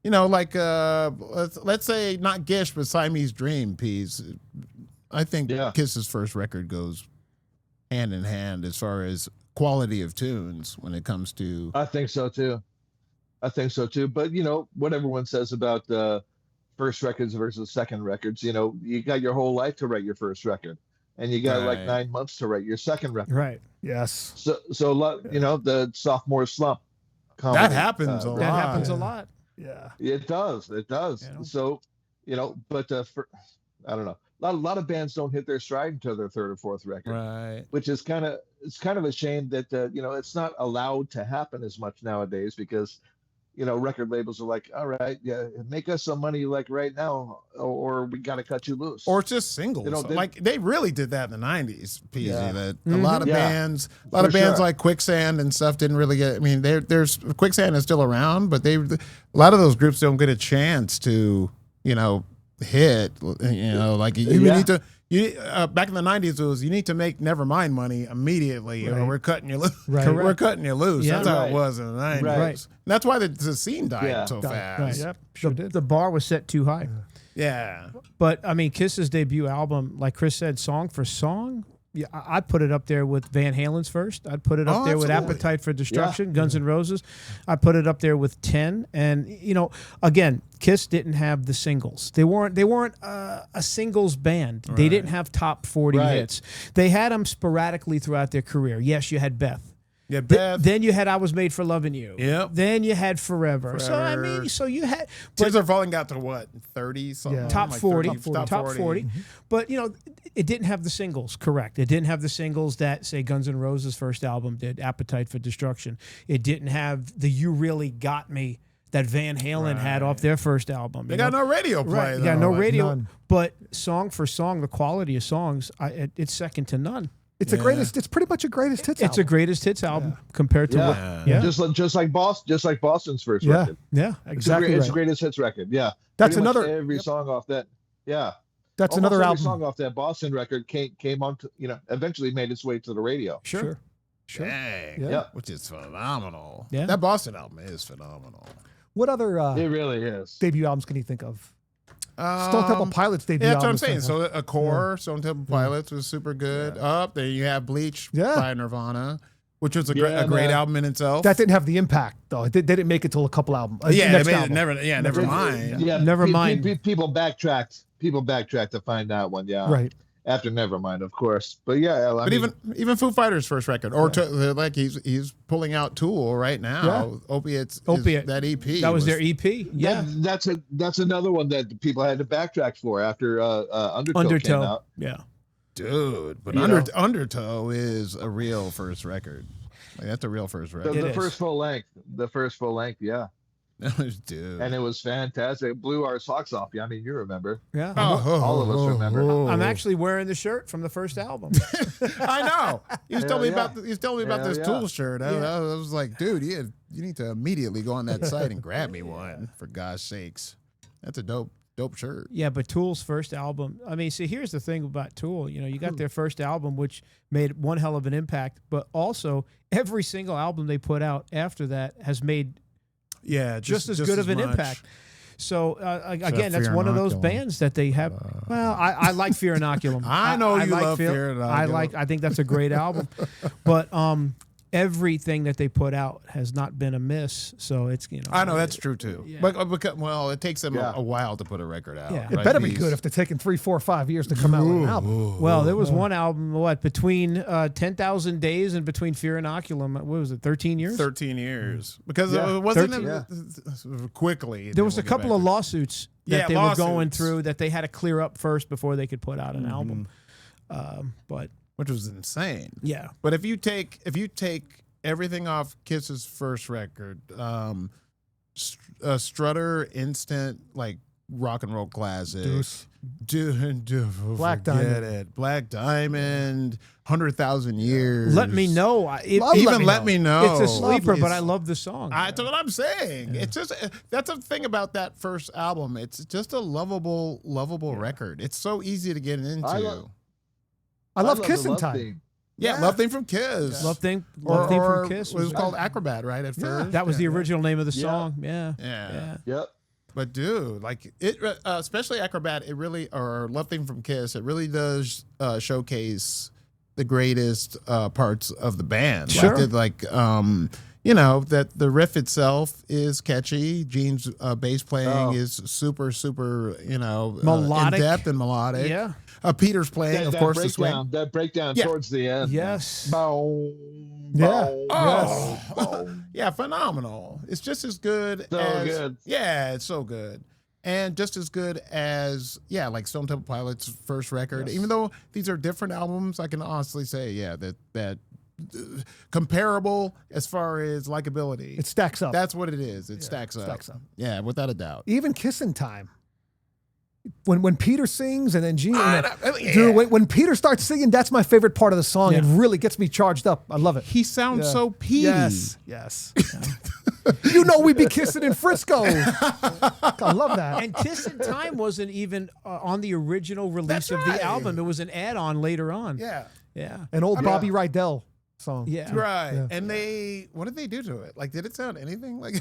Speaker 1: Like let's say not Gish, but Siamese Dream piece. I think
Speaker 3: Yeah.
Speaker 1: Kiss's first record goes hand in hand as far as quality of tunes when it comes to.
Speaker 3: I think so too. But what everyone says about first records versus second records, you got your whole life to write your first record, and you got like
Speaker 1: Right.
Speaker 3: 9 months to write your second record.
Speaker 4: Right.
Speaker 2: Yes.
Speaker 3: So a lot, the sophomore slump. Comedy,
Speaker 1: That happens a
Speaker 4: That
Speaker 1: lot.
Speaker 4: happens a
Speaker 2: Yeah.
Speaker 4: lot.
Speaker 2: Yeah.
Speaker 3: It does.
Speaker 4: Yeah.
Speaker 3: So, but I don't know. A lot of bands don't hit their stride until their third or fourth record,
Speaker 1: Right.
Speaker 3: which is kind of a shame that it's not allowed to happen as much nowadays because record labels are like, all right, yeah, make us some money like right now, or we got to cut you loose.
Speaker 1: Or it's just singles. They really did that in the 90s, PZ.
Speaker 3: Yeah.
Speaker 1: That a lot of
Speaker 3: Yeah.
Speaker 1: bands,
Speaker 3: For sure.
Speaker 1: like Quicksand and stuff didn't really get. I mean, there's Quicksand is still around, but a lot of those groups don't get a chance to, hit. Like you
Speaker 3: Yeah.
Speaker 1: need to. Back in the 90s, it was you need to make Nevermind money immediately, or
Speaker 2: Right.
Speaker 1: we're cutting you loose.
Speaker 2: Right.
Speaker 1: We're cutting you loose.
Speaker 4: Yeah.
Speaker 1: That's how
Speaker 3: Right.
Speaker 1: it was in the 90s.
Speaker 3: Right.
Speaker 1: And that's why the scene died
Speaker 3: Yeah.
Speaker 1: so
Speaker 2: Died.
Speaker 1: fast.
Speaker 4: Right.
Speaker 2: Yep. Sure did.
Speaker 4: The bar was set too high.
Speaker 1: Yeah.
Speaker 4: But I mean, Kiss's debut album, like Chris said, song for song, yeah, I'd put it up there with Van Halen's first. I'd put it up
Speaker 1: Oh,
Speaker 4: there with
Speaker 1: absolutely.
Speaker 4: Appetite for Destruction, Guns N' Roses. I'd put it up there with 10. And again, Kiss didn't have the singles. They weren't a singles band. They
Speaker 1: Right.
Speaker 4: didn't have top 40
Speaker 3: Right.
Speaker 4: hits. They had them sporadically throughout their career. Yes, you had Beth.
Speaker 1: Yeah, Beth.
Speaker 4: Then you had I Was Made for Loving You.
Speaker 1: Yep.
Speaker 4: Then you had Forever. So I
Speaker 1: Forever.
Speaker 4: mean, so you had
Speaker 1: Tears Are Falling got to what, 30 something?
Speaker 2: Yeah.
Speaker 4: top
Speaker 1: Like
Speaker 4: 40,
Speaker 1: 30,
Speaker 4: top 40. But it didn't have the singles. Correct. It didn't have the singles that say Guns N' Roses' first album did, Appetite for Destruction. It didn't have the You Really Got Me that Van Halen had off their first album.
Speaker 1: They
Speaker 4: you
Speaker 1: got
Speaker 4: know?
Speaker 1: no radio play.
Speaker 4: Right. You
Speaker 1: though.
Speaker 4: got no
Speaker 1: Like,
Speaker 4: radio.
Speaker 2: none.
Speaker 4: But song for song, the quality of songs, it's second to none.
Speaker 2: It's a greatest. It's pretty much a greatest hits.
Speaker 4: It's a greatest hits album compared to what.
Speaker 3: Yeah.
Speaker 4: Yeah.
Speaker 3: Just like Boston's first
Speaker 2: Yeah.
Speaker 3: record.
Speaker 4: Yeah.
Speaker 2: exactly
Speaker 3: It's
Speaker 2: right.
Speaker 3: the greatest hits record. Yeah.
Speaker 2: That's
Speaker 3: Pretty much
Speaker 2: another-
Speaker 3: every song off that. Yeah.
Speaker 2: That's
Speaker 3: Almost
Speaker 2: another
Speaker 3: every
Speaker 2: album.
Speaker 3: song off that Boston record came on to, eventually made its way to the radio.
Speaker 4: Sure.
Speaker 1: Dang.
Speaker 2: Yeah.
Speaker 3: Yeah.
Speaker 1: Which is phenomenal.
Speaker 4: Yeah.
Speaker 1: That Boston album is phenomenal.
Speaker 2: What other
Speaker 3: It really is.
Speaker 2: debut albums can you think of? Stone Temple Pilots debut
Speaker 1: Yeah, that's what
Speaker 2: album.
Speaker 1: I'm
Speaker 2: is
Speaker 1: saying.
Speaker 2: fantastic.
Speaker 1: So a core, Stone Temple Pilots was super good. Up there, you have Bleach
Speaker 2: Yeah.
Speaker 1: by Nirvana, which was a
Speaker 3: Yeah,
Speaker 1: great
Speaker 3: man.
Speaker 1: album in itself.
Speaker 2: that didn't have the impact though. They didn't make it till a couple albums.
Speaker 1: yeah,
Speaker 2: next
Speaker 1: they made
Speaker 2: album.
Speaker 1: it never mind.
Speaker 3: Yeah.
Speaker 4: Never
Speaker 3: pe-
Speaker 4: mind.
Speaker 3: pe- People backtracked. People backtracked to find that one. Yeah.
Speaker 2: Right.
Speaker 3: After Nevermind, of course. But yeah, I
Speaker 1: But
Speaker 3: mean,
Speaker 1: even Foo Fighters' first record, or like he's pulling out Tool right now. Opiates,
Speaker 4: Opiate.
Speaker 1: that EP.
Speaker 4: That was their EP. Yeah.
Speaker 3: that's another one that people had to backtrack for after Undertow came
Speaker 4: Undertow.
Speaker 3: out.
Speaker 4: Yeah.
Speaker 1: dude. But
Speaker 3: You know?
Speaker 1: Undertow is a real first record. Like, that's a real first
Speaker 3: The,
Speaker 1: record.
Speaker 4: It
Speaker 3: the
Speaker 4: is.
Speaker 3: first full length, yeah,
Speaker 1: Dude.
Speaker 3: and it was fantastic. It blew our socks off. Yeah, I mean, you remember.
Speaker 4: Yeah.
Speaker 3: All of us remember.
Speaker 4: I'm actually wearing the shirt from the first album.
Speaker 1: I know. You told me
Speaker 3: yeah.
Speaker 1: about you told me about
Speaker 3: Hell
Speaker 1: this
Speaker 3: yeah.
Speaker 1: Tool shirt. I was like, dude, you need to immediately go on that site and grab me one, for God's sakes. That's a dope shirt.
Speaker 4: Yeah, but Tool's first album. I mean, see, here's the thing about Tool. You got their first album, which made one hell of an impact, but also every single album they put out after that has made
Speaker 1: Yeah,
Speaker 4: just as good of an
Speaker 1: much.
Speaker 4: impact. So again, that's
Speaker 1: Fear
Speaker 4: one of those
Speaker 1: Inoculum.
Speaker 4: bands that they have. Well, I like Fear Inoculum.
Speaker 1: I know you
Speaker 4: like
Speaker 1: love Fear Inoculum.
Speaker 4: I think that's a great album, but everything that they put out has not been amiss. So it's
Speaker 1: I know that's true too.
Speaker 4: Yeah.
Speaker 1: But because, well, it takes them
Speaker 3: Yeah.
Speaker 1: a while to put a record out.
Speaker 4: Yeah.
Speaker 2: It
Speaker 1: right?
Speaker 2: better be
Speaker 1: These-
Speaker 2: good if they're taking 3, 4, 5 years to come out with an album.
Speaker 4: Well, there was one album, between 10,000 Days and between Fear Inoculum, what was it, 13 years?
Speaker 1: 13 years because
Speaker 3: Yeah.
Speaker 1: it wasn't
Speaker 3: 13,
Speaker 1: quickly.
Speaker 4: There was a couple of lawsuits that they were going
Speaker 1: lawsuits.
Speaker 4: through that they had to clear up first before they could put out an
Speaker 1: Mm-hmm.
Speaker 4: album. But
Speaker 1: which was insane.
Speaker 4: yeah,
Speaker 1: But if you take everything off Kiss's first record, Strutter, instant like rock and roll classic.
Speaker 2: Deuce.
Speaker 1: Black
Speaker 2: Diamond.
Speaker 1: Black Diamond, 100,000 Years.
Speaker 4: Let Me Know.
Speaker 1: Let me know.
Speaker 4: It's a sleeper,
Speaker 1: Lovely.
Speaker 4: but I love the song.
Speaker 1: That's what I'm saying. It's just that's the thing about that first album. It's just a lovable record. It's so easy to get into.
Speaker 2: I love
Speaker 3: the
Speaker 2: Kissing
Speaker 3: love
Speaker 2: Time.
Speaker 3: theme.
Speaker 1: Yeah, Love Thing from Kiss.
Speaker 4: Love Thing
Speaker 1: Or
Speaker 4: from Kiss.
Speaker 1: it was called Acrobat, right? At first,
Speaker 4: That was the original name of the
Speaker 3: Yeah.
Speaker 4: song. Yeah.
Speaker 1: Yeah.
Speaker 3: Yep.
Speaker 1: But dude, like it, especially Acrobat, it really, or Love Thing from Kiss, it really does showcase the greatest parts of the band.
Speaker 4: Sure.
Speaker 1: You know, that the riff itself is catchy. Gene's bass playing
Speaker 3: Oh.
Speaker 1: is super,
Speaker 4: Melodic.
Speaker 1: in depth and melodic.
Speaker 4: Yeah.
Speaker 1: Peter's playing, of course, the swing.
Speaker 3: That breakdown
Speaker 1: Yeah.
Speaker 3: towards the end.
Speaker 4: Yes.
Speaker 3: Boom,
Speaker 2: Yeah.
Speaker 3: boom,
Speaker 1: Oh,
Speaker 3: boom.
Speaker 1: yeah, phenomenal. It's just as good
Speaker 3: So
Speaker 1: as
Speaker 3: good.
Speaker 1: Yeah, it's so good. And just as good as like Stone Temple Pilots' first record.
Speaker 2: Yes.
Speaker 1: Even though these are different albums, I can honestly say, that comparable as far as likability.
Speaker 2: It stacks up.
Speaker 1: That's what it is. It stacks up.
Speaker 2: stacks up.
Speaker 1: Yeah, without a doubt.
Speaker 2: Even Kissing Time. When Peter sings and then Gene,
Speaker 1: Yeah.
Speaker 2: dude, when Peter starts singing, that's my favorite part of the song.
Speaker 4: Yeah.
Speaker 2: It really gets me charged up. I love it.
Speaker 1: He sounds
Speaker 2: Yeah.
Speaker 1: so peaty.
Speaker 2: Yes. You know we be kissing in Frisco. I love that.
Speaker 4: And Kissing Time wasn't even on the original release
Speaker 1: That's
Speaker 4: of
Speaker 1: right.
Speaker 4: the album. It was an add-on later on.
Speaker 1: Yeah.
Speaker 4: Yeah.
Speaker 2: An old Bobby Rydell song.
Speaker 4: Yeah.
Speaker 1: Right.
Speaker 2: Yeah.
Speaker 1: And what did they do to it? Like, did it sound anything like?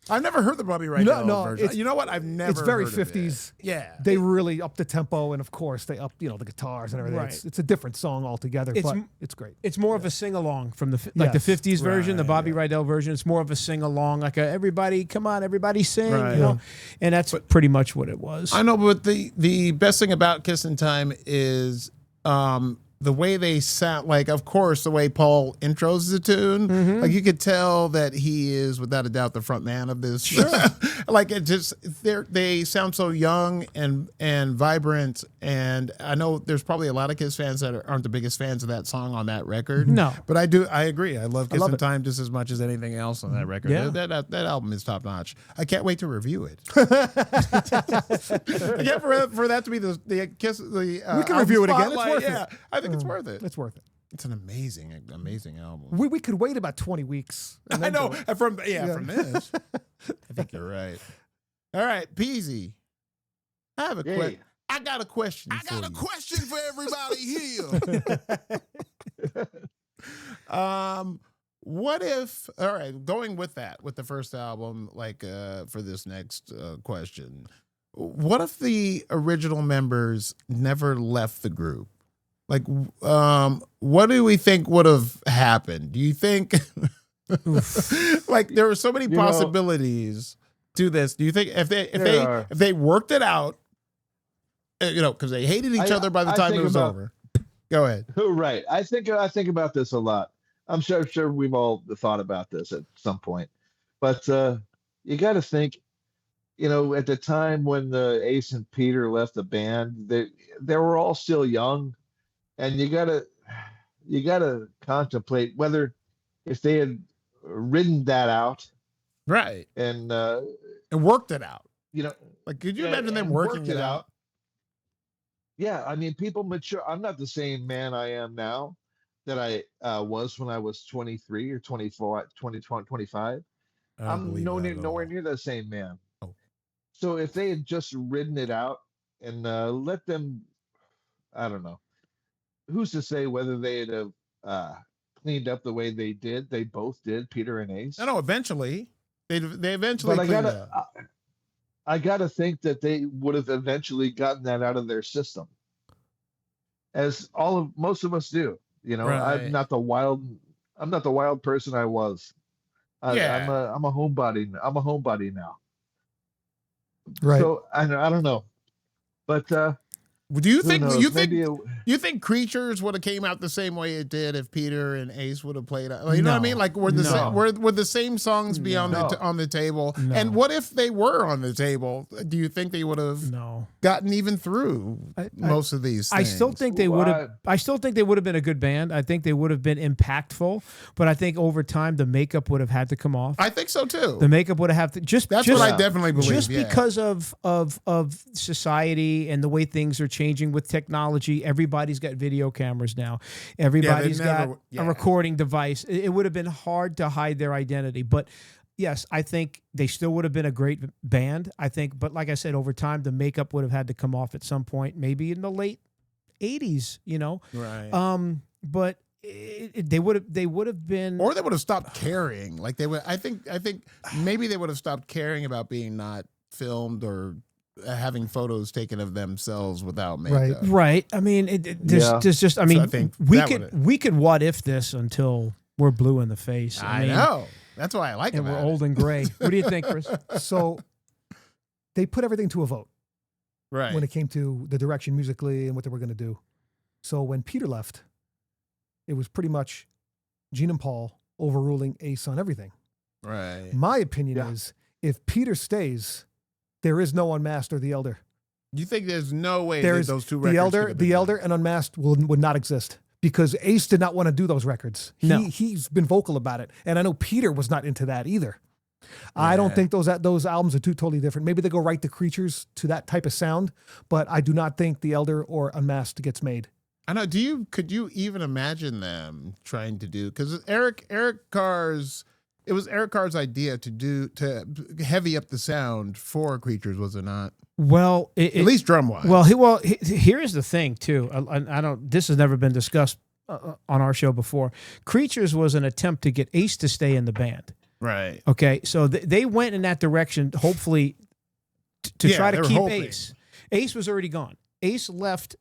Speaker 1: I've never heard the Bobby Rydell
Speaker 2: No,
Speaker 1: version.
Speaker 2: it's-
Speaker 1: You know what? I've never.
Speaker 2: It's very
Speaker 1: heard of it.
Speaker 2: 50s.
Speaker 1: Yeah.
Speaker 2: They really up the tempo, and of course they up, the guitars and everything.
Speaker 4: Right.
Speaker 2: It's a different song altogether,
Speaker 4: It's
Speaker 2: but
Speaker 4: m-
Speaker 2: it's great.
Speaker 4: It's more of a sing-along from the
Speaker 2: Yes.
Speaker 4: 50s version, the
Speaker 1: Right,
Speaker 4: Bobby Rydell version. It's more of a sing-along, like everybody, come on, everybody sing,
Speaker 1: Right.
Speaker 4: you know? And that's pretty much what it was.
Speaker 1: I know, but the best thing about Kissin' Time is the way they sound. Like, of course, the way Paul intros the tune.
Speaker 2: Mm-hmm.
Speaker 1: Like, you could tell that he is, without a doubt, the front man of this. Sure. Like, it just they sound so young and vibrant. And I know there's probably a lot of Kiss fans that aren't the biggest fans of that song on that record.
Speaker 4: No.
Speaker 1: But I do. I agree. I love Kissin'
Speaker 2: it.
Speaker 1: Time just as much as anything else on that record.
Speaker 4: Yeah.
Speaker 1: That album is top notch. I can't wait to review it. Again, for that to be the Kiss. We
Speaker 2: can review it again. It's worth it.
Speaker 1: Yeah, I think it's worth it.
Speaker 2: It's worth it.
Speaker 1: It's an amazing album.
Speaker 2: We could wait about 20 weeks. and
Speaker 1: I
Speaker 2: then
Speaker 1: know.
Speaker 2: do it.
Speaker 1: And from this, I think you're right. All right, Peasy. I have a
Speaker 3: Yay.
Speaker 1: question. I got a question. I got a question for everybody here. What if? All right, going with that, with the first album, like for this next question, what if the original members never left the group? Like, what do we think would have happened? Do you think, like, there were so many possibilities to this? Do you think if they worked it out, because they hated each other by the time it was over? Go ahead.
Speaker 3: Right. I think about this a lot. I'm sure we've all thought about this at some point, but you got to think, at the time when the Ace and Peter left the band, they were all still young. And you gotta contemplate whether if they had ridden that out,
Speaker 1: Right.
Speaker 3: and
Speaker 1: worked it out.
Speaker 3: Like,
Speaker 1: could you imagine them working it out?
Speaker 3: Yeah, I mean, people mature. I'm not the same man I am now that I was when I was 23 or 24, 25. I'm nowhere near the same man.
Speaker 1: Oh.
Speaker 3: So if they had just ridden it out and let them, I don't know. Who's to say whether they'd have cleaned up the way they did? They both did, Peter and Ace.
Speaker 1: No, eventually they eventually
Speaker 3: But
Speaker 1: cleaned up.
Speaker 3: I got to think that they would have eventually gotten that out of their system, as most of us do. You know,
Speaker 1: Right.
Speaker 3: I'm not the wild person I was.
Speaker 1: Yeah.
Speaker 3: I'm a homebody. I'm a homebody now.
Speaker 2: Right.
Speaker 3: So I don't know, but
Speaker 1: Do you
Speaker 3: who
Speaker 1: think
Speaker 3: knows? Maybe
Speaker 1: you think Creatures would have came out the same way it did if Peter and Ace would have played out? You know what I
Speaker 2: No.
Speaker 1: mean? Like would the
Speaker 2: No.
Speaker 1: would the same songs be on
Speaker 3: No.
Speaker 1: on the table?
Speaker 2: No.
Speaker 1: And what if they were on the table? Do you think they would have
Speaker 4: No.
Speaker 1: gotten even through most of these things?
Speaker 4: I still think they would have. I still think they would have been a good band. I think they would have been impactful. But I think over time the makeup would have had to come off.
Speaker 1: I think so too.
Speaker 4: The makeup would have to
Speaker 1: That's what I definitely believe.
Speaker 4: just
Speaker 1: yeah.
Speaker 4: because of society and the way things are changing with technology. Everybody's got video cameras now. Everybody's got a recording device. It would have been hard to hide their identity. But yes, I think they still would have been a great band. I think, but like I said, over time the makeup would have had to come off at some point, maybe in the late 80s, you know.
Speaker 1: Right.
Speaker 4: But they would have been,
Speaker 1: or they would have stopped caring. Like they would. I think maybe they would have stopped caring about being not filmed or having photos taken of themselves without makeup.
Speaker 4: right. I mean, there's just. I mean,
Speaker 1: So I think
Speaker 4: we could what if this until we're blue in the face.
Speaker 1: I
Speaker 4: mean,
Speaker 1: know. That's why I like it.
Speaker 4: And we're old and gray. What do you think, Chris?
Speaker 2: So they put everything to a vote
Speaker 1: Right.
Speaker 2: when it came to the direction musically and what they were going to do. So when Peter left, it was pretty much Gene and Paul overruling Ace on everything.
Speaker 1: Right.
Speaker 2: My opinion is if Peter stays, there is no Unmasked or The Elder.
Speaker 1: You think there's no way
Speaker 2: There
Speaker 1: that
Speaker 2: is
Speaker 1: those two records
Speaker 2: The Elder and Unmasked would not exist because Ace did not want to do those records. He's been vocal about it. And I know Peter was not into that either. I don't think those albums are two totally different. Maybe they go right to Creatures to that type of sound, but I do not think The Elder or Unmasked gets made.
Speaker 1: I know. Could you even imagine them trying to do? Because it was Eric Carr's idea to heavy up the sound for Creatures, was it not?
Speaker 4: Well,
Speaker 1: at least drum wise.
Speaker 4: Well, here's the thing too. I don't. This has never been discussed on our show before. Creatures was an attempt to get Ace to stay in the band.
Speaker 1: Right.
Speaker 4: Okay, so they went in that direction, hopefully, to try to keep
Speaker 1: hoping.
Speaker 4: Ace. Ace was already gone. Ace left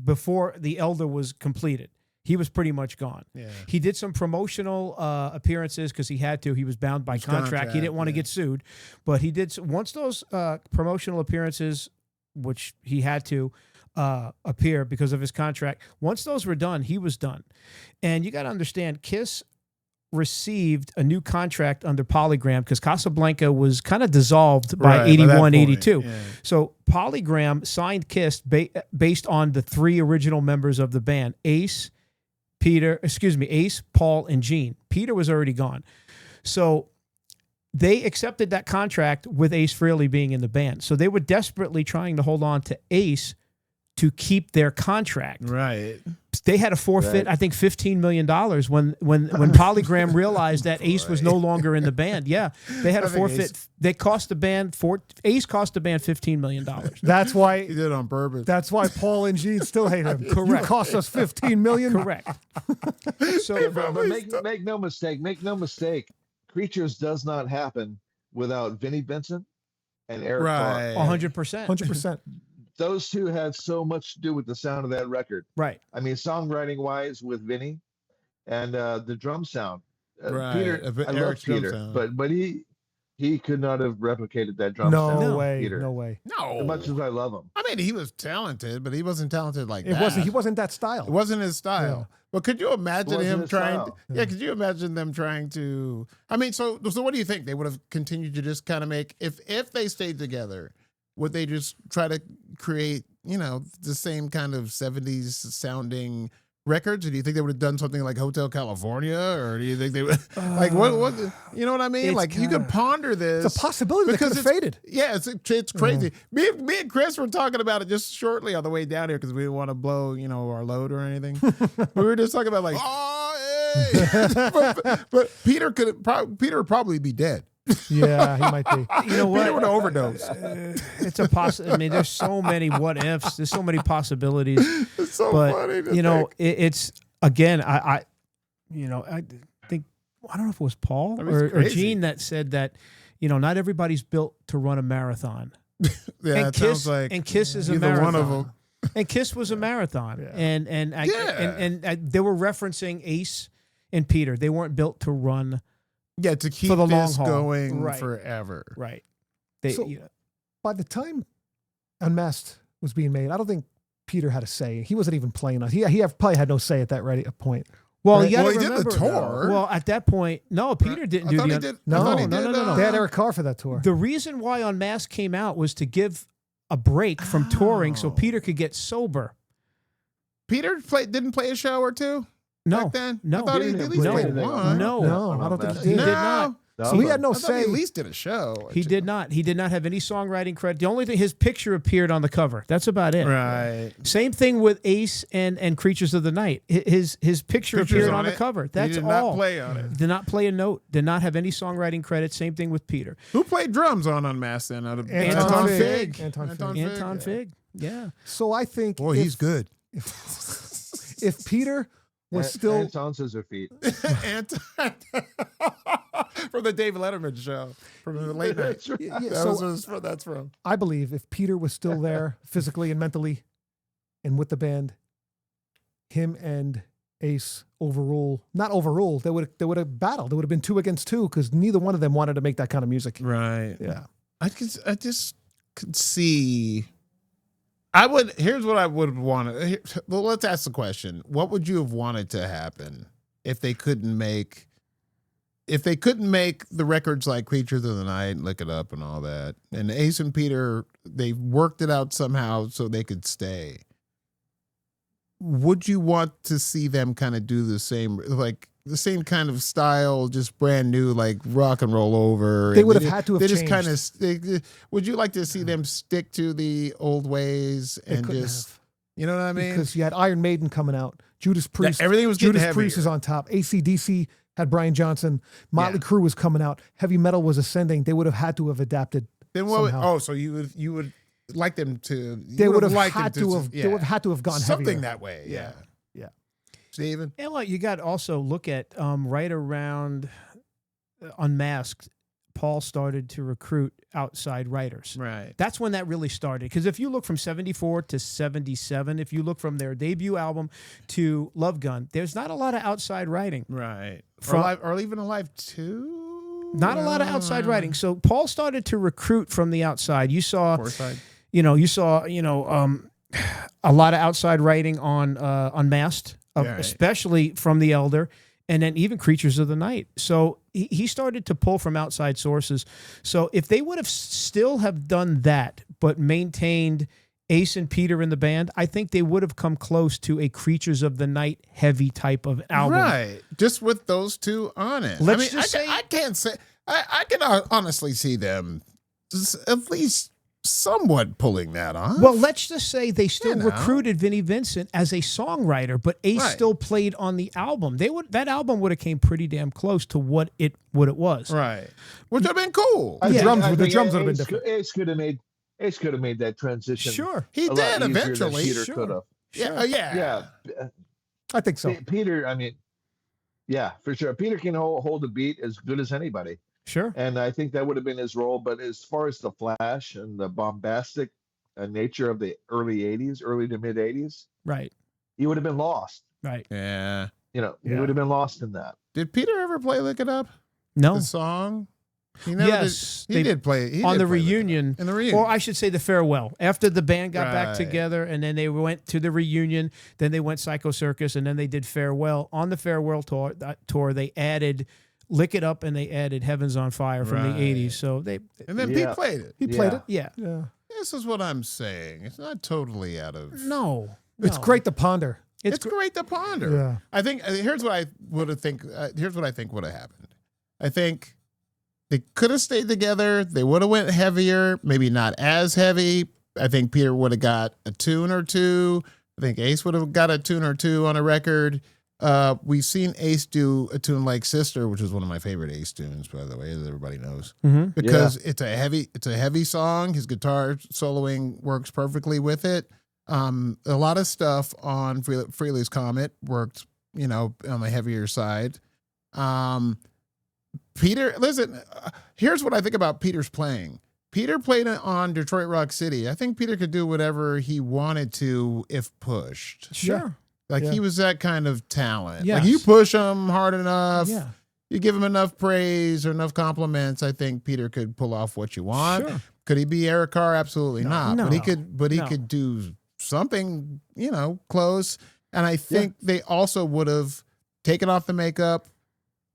Speaker 4: before The Elder was completed. He was pretty much gone.
Speaker 1: Yeah.
Speaker 4: He did some promotional appearances because he had to. He was bound by contract. He didn't want to get sued, but he did. Once those promotional appearances, which he had to appear because of his contract, once those were done, he was done. And you got to understand, Kiss received a new contract under Polygram because Casablanca was kind of dissolved by 81, 82.
Speaker 1: Yeah.
Speaker 4: So Polygram signed Kiss based on the three original members of the band, Ace, Paul, and Gene. Peter was already gone. So they accepted that contract with Ace Frehley being in the band. So they were desperately trying to hold on to Ace to keep their contract.
Speaker 1: Right.
Speaker 4: They had to forfeit, I think, $15 million when Polygram realized that Ace was no longer in the band. Yeah, they had to forfeit. They cost the band Ace cost the band $15 million.
Speaker 2: That's why
Speaker 1: He did it on purpose.
Speaker 2: That's why Paul and Gene still hate him.
Speaker 4: Correct.
Speaker 2: You cost us $15 million.
Speaker 4: Correct. So,
Speaker 3: but make no mistake. Creatures does not happen without Vinnie Vincent and Eric
Speaker 1: Right.
Speaker 3: Carr.
Speaker 4: 100%.
Speaker 2: 100%.
Speaker 3: Those two had so much to do with the sound of that record.
Speaker 4: Right.
Speaker 3: I mean, songwriting wise with Vinny and the drum sound.
Speaker 1: Right.
Speaker 3: Peter, I love
Speaker 1: Eric's drum
Speaker 3: Peter,
Speaker 1: sound.
Speaker 3: but he could not have replicated that drum sound.
Speaker 2: No way.
Speaker 3: Peter.
Speaker 2: No way.
Speaker 1: No.
Speaker 3: As much as I love him.
Speaker 1: I mean, he was talented, but he wasn't talented like
Speaker 2: It
Speaker 1: that.
Speaker 2: wasn't. He wasn't that style.
Speaker 1: It wasn't his style.
Speaker 2: Yeah.
Speaker 1: But could you imagine
Speaker 3: Wasn't
Speaker 1: him
Speaker 3: his
Speaker 1: trying?
Speaker 3: style.
Speaker 1: Yeah, could you imagine them trying to? I mean, so what do you think? They would have continued to just kind of make if they stayed together, would they just try to create the same kind of 70s sounding records? Or do you think they would have done something like Hotel California, or do you think they would like what you know what I mean? Like you could ponder this.
Speaker 2: It's a possibility that could have faded.
Speaker 1: Yeah, it's crazy. Me and Chris were talking about it just shortly on the way down here because we didn't want to blow our load or anything. We were just talking about like, but Peter would probably be dead.
Speaker 2: Yeah, he might be.
Speaker 4: You know what?
Speaker 1: Peter would overdose.
Speaker 4: It's a I mean, there's so many what ifs. There's so many possibilities.
Speaker 1: It's so
Speaker 4: But
Speaker 1: funny. To
Speaker 4: you know,
Speaker 1: think.
Speaker 4: it's again. I think I don't know if it was Paul
Speaker 1: I mean, it's
Speaker 4: or
Speaker 1: crazy.
Speaker 4: Gene that said that. not everybody's built to run a marathon.
Speaker 1: Yeah,
Speaker 4: and
Speaker 1: it
Speaker 4: Kiss,
Speaker 1: sounds like
Speaker 4: and Kiss is a
Speaker 1: either
Speaker 4: marathon.
Speaker 1: one of them.
Speaker 4: And Kiss was a marathon.
Speaker 2: Yeah.
Speaker 4: And they were referencing Ace and Peter. They weren't built to run.
Speaker 1: Yeah, to keep
Speaker 4: For the long
Speaker 1: this
Speaker 4: haul.
Speaker 1: going
Speaker 4: Right.
Speaker 1: forever.
Speaker 4: Right. They,
Speaker 2: So- By the time Unmasked was being made, I don't think Peter had a say. He wasn't even playing on. He probably had no say at that point.
Speaker 4: well,
Speaker 2: Right.
Speaker 4: you gotta
Speaker 1: Well, he did the
Speaker 4: remember,
Speaker 1: tour.
Speaker 4: Well, at that point, no, Peter didn't
Speaker 1: I
Speaker 4: do
Speaker 1: thought
Speaker 4: the.
Speaker 1: he did.
Speaker 2: No,
Speaker 1: I thought he
Speaker 4: no,
Speaker 1: did,
Speaker 2: They had Eric Carr for that tour.
Speaker 4: The reason why Unmasked came out was to give a break from touring so
Speaker 1: Oh.
Speaker 4: Peter could get sober.
Speaker 1: Peter didn't play a show or two
Speaker 4: No,
Speaker 1: back then.
Speaker 4: no,
Speaker 1: I thought he
Speaker 3: Peter
Speaker 1: at
Speaker 3: didn't
Speaker 1: least
Speaker 3: play
Speaker 1: played
Speaker 3: anything on
Speaker 1: one.
Speaker 4: No.
Speaker 2: No,
Speaker 3: on
Speaker 2: I don't think
Speaker 3: Unmasked.
Speaker 2: he
Speaker 4: he
Speaker 2: did.
Speaker 4: did not.
Speaker 3: No.
Speaker 2: So he had no
Speaker 1: I thought he at
Speaker 2: say.
Speaker 1: least did a show. or
Speaker 4: He
Speaker 1: two.
Speaker 4: did not. He did not have any songwriting credit. The only thing, his picture appeared on the cover. That's about it.
Speaker 1: Right.
Speaker 4: Same thing with Ace and Creatures of the Night. His picture
Speaker 1: Pictures
Speaker 4: appeared
Speaker 1: on
Speaker 4: on the
Speaker 1: it.
Speaker 4: cover. That's
Speaker 1: he did
Speaker 4: all.
Speaker 1: not play on it.
Speaker 4: Did not play a note. Did not have any songwriting credit. Same thing with Peter.
Speaker 1: Who played drums on Unmasked then? Out of
Speaker 4: Anton
Speaker 2: Fig.
Speaker 4: Fig.
Speaker 2: Anton Fig.
Speaker 4: Anton Fig. Yeah.
Speaker 2: So I think
Speaker 1: Boy, he's good.
Speaker 2: if Peter was still
Speaker 3: Anton Scissor Feet.
Speaker 1: Anton from the Dave Letterman show from the late night.
Speaker 3: That's right.
Speaker 2: yeah,
Speaker 1: That's from.
Speaker 2: I believe if Peter was still there physically and mentally and with the band, him and Ace not overrule, they would have battled. There would have been 2 against 2 because neither one of them wanted to make that kind of music.
Speaker 1: Right.
Speaker 2: Yeah.
Speaker 1: I just could see. Here's what I would want to. Well, let's ask the question: what would you have wanted to happen if they couldn't make the records like Creatures of the Night, Lick It Up, and all that? And Ace and Peter, they worked it out somehow so they could stay. Would you want to see them kind of do the same kind of style, just brand new, like Rock and Roll Over?
Speaker 2: They
Speaker 1: And
Speaker 2: would have
Speaker 1: did-
Speaker 2: had to have
Speaker 1: They just
Speaker 2: changed.
Speaker 1: kind of. Would you like to see them stick to the old ways
Speaker 2: They
Speaker 1: and
Speaker 2: couldn't
Speaker 1: just,
Speaker 2: have.
Speaker 1: you know what I mean?
Speaker 2: Because you had Iron Maiden coming out, Judas Priest.
Speaker 1: everything was getting
Speaker 2: Judas Priest
Speaker 1: heavier.
Speaker 2: is on top. AC/DC had Brian Johnson. Motley
Speaker 1: Yeah.
Speaker 2: Crue was coming out. Heavy metal was ascending. They would have had to have adapted.
Speaker 1: Then what?
Speaker 2: somehow.
Speaker 1: So you would like them to?
Speaker 2: They would have
Speaker 1: liked
Speaker 2: had
Speaker 1: them
Speaker 2: to have.
Speaker 1: yeah.
Speaker 2: They would have had to have gone
Speaker 1: something
Speaker 2: heavier.
Speaker 1: that way. Yeah.
Speaker 2: Yeah.
Speaker 1: Steven?
Speaker 4: And well, you got to also look at right around Unmasked, Paul started to recruit outside writers.
Speaker 1: Right.
Speaker 4: That's when that really started. Because if you look from 74 to 77, if you look from their debut album to Love Gun, there's not a lot of outside writing.
Speaker 1: Right.
Speaker 4: From-
Speaker 1: or even Alive 2?
Speaker 4: Not a lot of outside writing. So Paul started to recruit from the outside. You saw,
Speaker 1: Foresight.
Speaker 4: a lot of outside writing on Unmasked,
Speaker 1: Yeah, right.
Speaker 4: especially from the Elder, and then even Creatures of the Night. So he started to pull from outside sources. So if they would have still have done that, but maintained Ace and Peter in the band, I think they would have come close to a Creatures of the Night heavy type of album.
Speaker 1: Right. Just with those two on it.
Speaker 4: Let's
Speaker 1: I mean,
Speaker 4: just say-
Speaker 1: I can't say. I can honestly see them at least somewhat pulling that off.
Speaker 4: Well, let's just say they still
Speaker 1: You know.
Speaker 4: recruited Vinnie Vincent as a songwriter, but Ace
Speaker 1: Right.
Speaker 4: still played on the album. That album would have came pretty damn close to what it was.
Speaker 1: right. Which would have been cool.
Speaker 2: The
Speaker 4: Yeah.
Speaker 2: drums
Speaker 3: I
Speaker 2: would the
Speaker 3: think
Speaker 2: drums would have been
Speaker 3: Ace
Speaker 2: different.
Speaker 3: Ace could have made that transition.
Speaker 4: Sure.
Speaker 1: He
Speaker 3: a lot
Speaker 1: did
Speaker 3: easier than
Speaker 1: eventually.
Speaker 3: Peter
Speaker 1: Sure.
Speaker 3: could have.
Speaker 1: Yeah. Yeah.
Speaker 3: Yeah,
Speaker 2: I think so.
Speaker 3: Peter. I mean, yeah, for sure. Peter can hold a beat as good as anybody,
Speaker 4: Sure.
Speaker 3: and I think that would have been his role. But as far as the flash and the bombastic nature of the early '80s, early to mid '80s,
Speaker 4: Right.
Speaker 3: he would have been lost.
Speaker 4: Right.
Speaker 1: Yeah.
Speaker 3: You know, he
Speaker 2: Yeah.
Speaker 3: would have been lost in that.
Speaker 1: Did Peter ever play Lick It Up?
Speaker 4: No.
Speaker 1: The song? He never
Speaker 4: Yes.
Speaker 1: did. He did play. He
Speaker 4: on
Speaker 1: did
Speaker 4: the
Speaker 1: play Lick It Up.
Speaker 4: reunion.
Speaker 1: In the reunion.
Speaker 4: Or I should say the farewell. After the band got back
Speaker 1: Right.
Speaker 4: together and then they went to the reunion, then they went Psycho Circus and then they did farewell. On the farewell tour they added Lick It Up and they added Heaven's on Fire from
Speaker 1: Right.
Speaker 4: the 80s. So they
Speaker 1: and then
Speaker 3: Yeah.
Speaker 1: Pete played it.
Speaker 2: He played it.
Speaker 4: yeah.
Speaker 2: Yeah.
Speaker 1: This is what I'm saying. It's not totally out of.
Speaker 4: No.
Speaker 2: It's
Speaker 4: no.
Speaker 2: great to ponder.
Speaker 1: It's great to ponder.
Speaker 2: Yeah.
Speaker 1: I think here's what I would have think. Here's what I think would have happened. I think they could have stayed together. They would have went heavier, maybe not as heavy. I think Peter would have got a tune or two. I think Ace would have got a tune or two on a record. We've seen Ace do a tune like "Sister," which is one of my favorite Ace tunes, by the way, as everybody knows,
Speaker 4: Mhm.
Speaker 1: because it's a heavy song. His guitar soloing works perfectly with it. A lot of stuff on Frehley's Comet worked, on the heavier side. Peter, listen, here's what I think about Peter's playing. Peter played on Detroit Rock City. I think Peter could do whatever he wanted to if pushed.
Speaker 4: Sure.
Speaker 1: Like
Speaker 2: Yeah.
Speaker 1: he was that kind of talent.
Speaker 4: Yes.
Speaker 1: Like you push him hard enough,
Speaker 4: Yeah.
Speaker 1: you give him enough praise or enough compliments, I think Peter could pull off what you want.
Speaker 4: Sure.
Speaker 1: Could he be Eric Carr? Absolutely not.
Speaker 4: No.
Speaker 1: But he
Speaker 4: No.
Speaker 1: could do something, close. And I think they also would have taken off the makeup.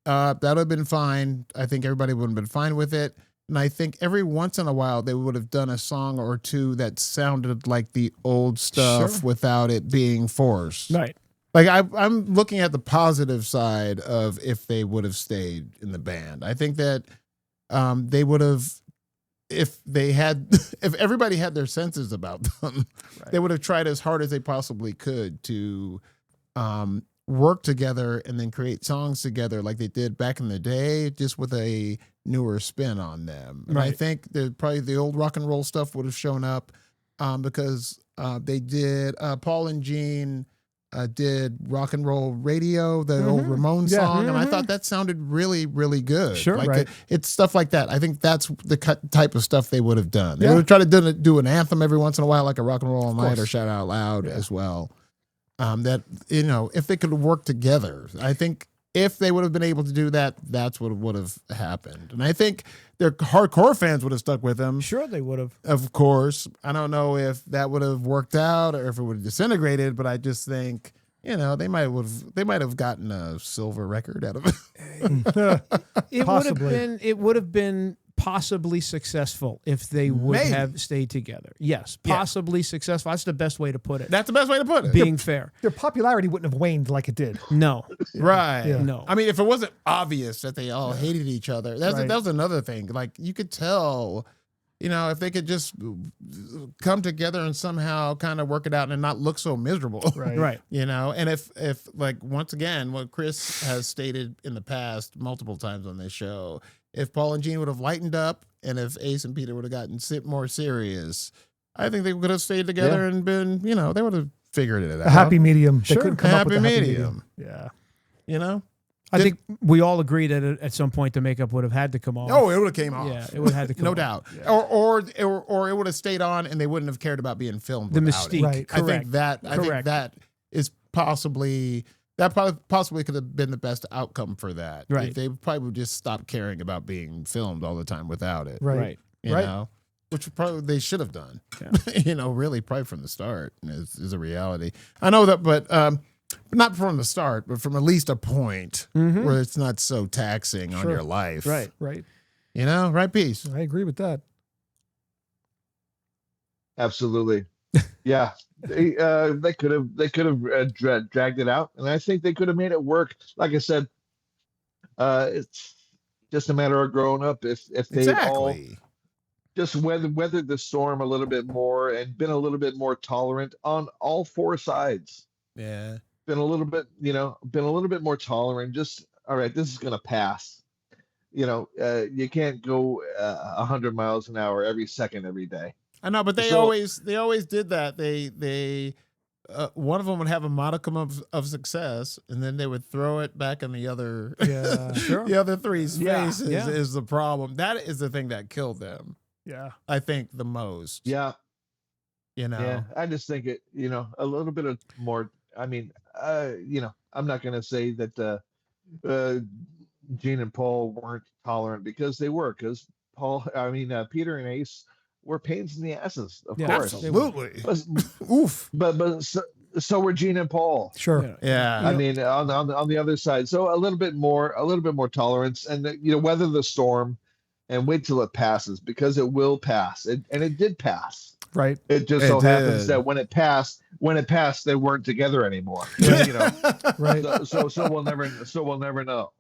Speaker 1: That would have been fine. I think everybody would have been fine with it. And I think every once in a while they would have done a song or two that sounded like the old stuff
Speaker 4: Sure.
Speaker 1: without it being forced.
Speaker 4: Right.
Speaker 1: Like I'm looking at the positive side of if they would have stayed in the band. I think that they would have, if everybody had their senses about them, they would have tried as hard as they possibly could to work together and then create songs together like they did back in the day, just with a newer spin on them. And I
Speaker 4: Right.
Speaker 1: think that probably the old rock and roll stuff would have shown up because they did, Paul and Gene did Rock and Roll Radio, the old Ramon
Speaker 2: Yeah.
Speaker 1: song, and I thought that sounded really, really good.
Speaker 4: Sure.
Speaker 1: Like
Speaker 2: Right.
Speaker 1: it's stuff like that. I think that's the type of stuff they would have done. They
Speaker 2: Yeah.
Speaker 1: would have tried to do an anthem every once in a while, like a Rock and Roll All Night
Speaker 2: course.
Speaker 1: or Shout Out Loud as well. That, if they could work together, I think if they would have been able to do that, that's what would have happened. And I think their hardcore fans would have stuck with them.
Speaker 4: Sure, they would have.
Speaker 1: Of course. I don't know if that would have worked out or if it would have disintegrated, but I just think, they might have gotten a silver record out of it.
Speaker 2: Possibly.
Speaker 4: It would have been possibly successful if they would
Speaker 1: Maybe.
Speaker 4: have stayed together. Yes,
Speaker 1: Yeah.
Speaker 4: possibly successful. That's the best way to put it.
Speaker 1: That's the best way to put it.
Speaker 4: Being fair.
Speaker 2: Their popularity wouldn't have waned like it did.
Speaker 4: No.
Speaker 1: Right.
Speaker 2: Yeah.
Speaker 4: No.
Speaker 1: I mean, if it wasn't obvious that they all hated each other, that was another thing. Like you could tell, if they could just come together and somehow kind of work it out and not look so miserable.
Speaker 2: Right.
Speaker 4: Right.
Speaker 1: And if like once again, what Chris has stated in the past multiple times on this show, if Paul and Gene would have lightened up and if Ace and Peter would have gotten more serious, I think they could have stayed together and been, they would have figured it out.
Speaker 2: A happy medium. They
Speaker 4: Sure.
Speaker 2: couldn't come up with
Speaker 1: Happy
Speaker 2: a happy
Speaker 1: medium.
Speaker 2: medium. Yeah.
Speaker 4: I think we all agreed that at some point the makeup would have had to come off.
Speaker 1: Oh, it would have came off.
Speaker 4: Yeah, it would have had to come
Speaker 1: No
Speaker 4: off.
Speaker 1: doubt. Or it would have stayed on and they wouldn't have cared about being filmed.
Speaker 4: The
Speaker 1: without it.
Speaker 4: mystique.
Speaker 2: Right.
Speaker 1: I
Speaker 4: Correct.
Speaker 1: think that is possibly could have been the best outcome for that.
Speaker 4: Right.
Speaker 1: If they probably would just stop caring about being filmed all the time without it.
Speaker 2: Right.
Speaker 4: Right.
Speaker 1: You
Speaker 2: Right.
Speaker 1: know? Which probably they should have done.
Speaker 4: Yeah.
Speaker 1: Really probably from the start is a reality. I know that, but not from the start, but from at least a point where it's not so taxing on
Speaker 2: Sure.
Speaker 1: your life.
Speaker 4: Right.
Speaker 2: Right.
Speaker 1: Right piece.
Speaker 2: I agree with that.
Speaker 3: Absolutely. Yeah. They could have dragged it out, and I think they could have made it work. Like I said, it's just a matter of growing up. If they all
Speaker 1: Exactly.
Speaker 3: just weathered the storm a little bit more and been a little bit more tolerant on all four sides.
Speaker 1: Yeah.
Speaker 3: Been a little bit more tolerant. Just all right, this is gonna pass. You can't go 100 miles an hour every second every day.
Speaker 1: I know, but they
Speaker 3: So-
Speaker 1: always did that. They one of them would have a modicum of success, and then they would throw it back in the other.
Speaker 2: Yeah.
Speaker 4: Sure.
Speaker 1: The other three's
Speaker 4: Yeah,
Speaker 1: face
Speaker 4: yeah.
Speaker 1: is the problem. That is the thing that killed them.
Speaker 2: Yeah.
Speaker 1: I think the most.
Speaker 3: Yeah,
Speaker 1: Yeah.
Speaker 3: I just think it. A little bit of more. I mean, I'm not gonna say that Gene and Paul weren't tolerant, because they were. Because Peter and Ace were pains in the asses, of
Speaker 4: Yeah,
Speaker 3: course.
Speaker 1: Absolutely.
Speaker 3: But
Speaker 1: Oof.
Speaker 3: so were Gene and Paul.
Speaker 2: Sure.
Speaker 1: Yeah.
Speaker 3: I mean, on the other side, so a little bit more tolerance, and weather the storm, and wait till it passes, because it will pass, and it did pass.
Speaker 2: Right.
Speaker 3: It just
Speaker 1: It
Speaker 3: so happens
Speaker 1: did.
Speaker 3: that when it passed, they weren't together anymore.
Speaker 2: Right.
Speaker 3: So we'll never know.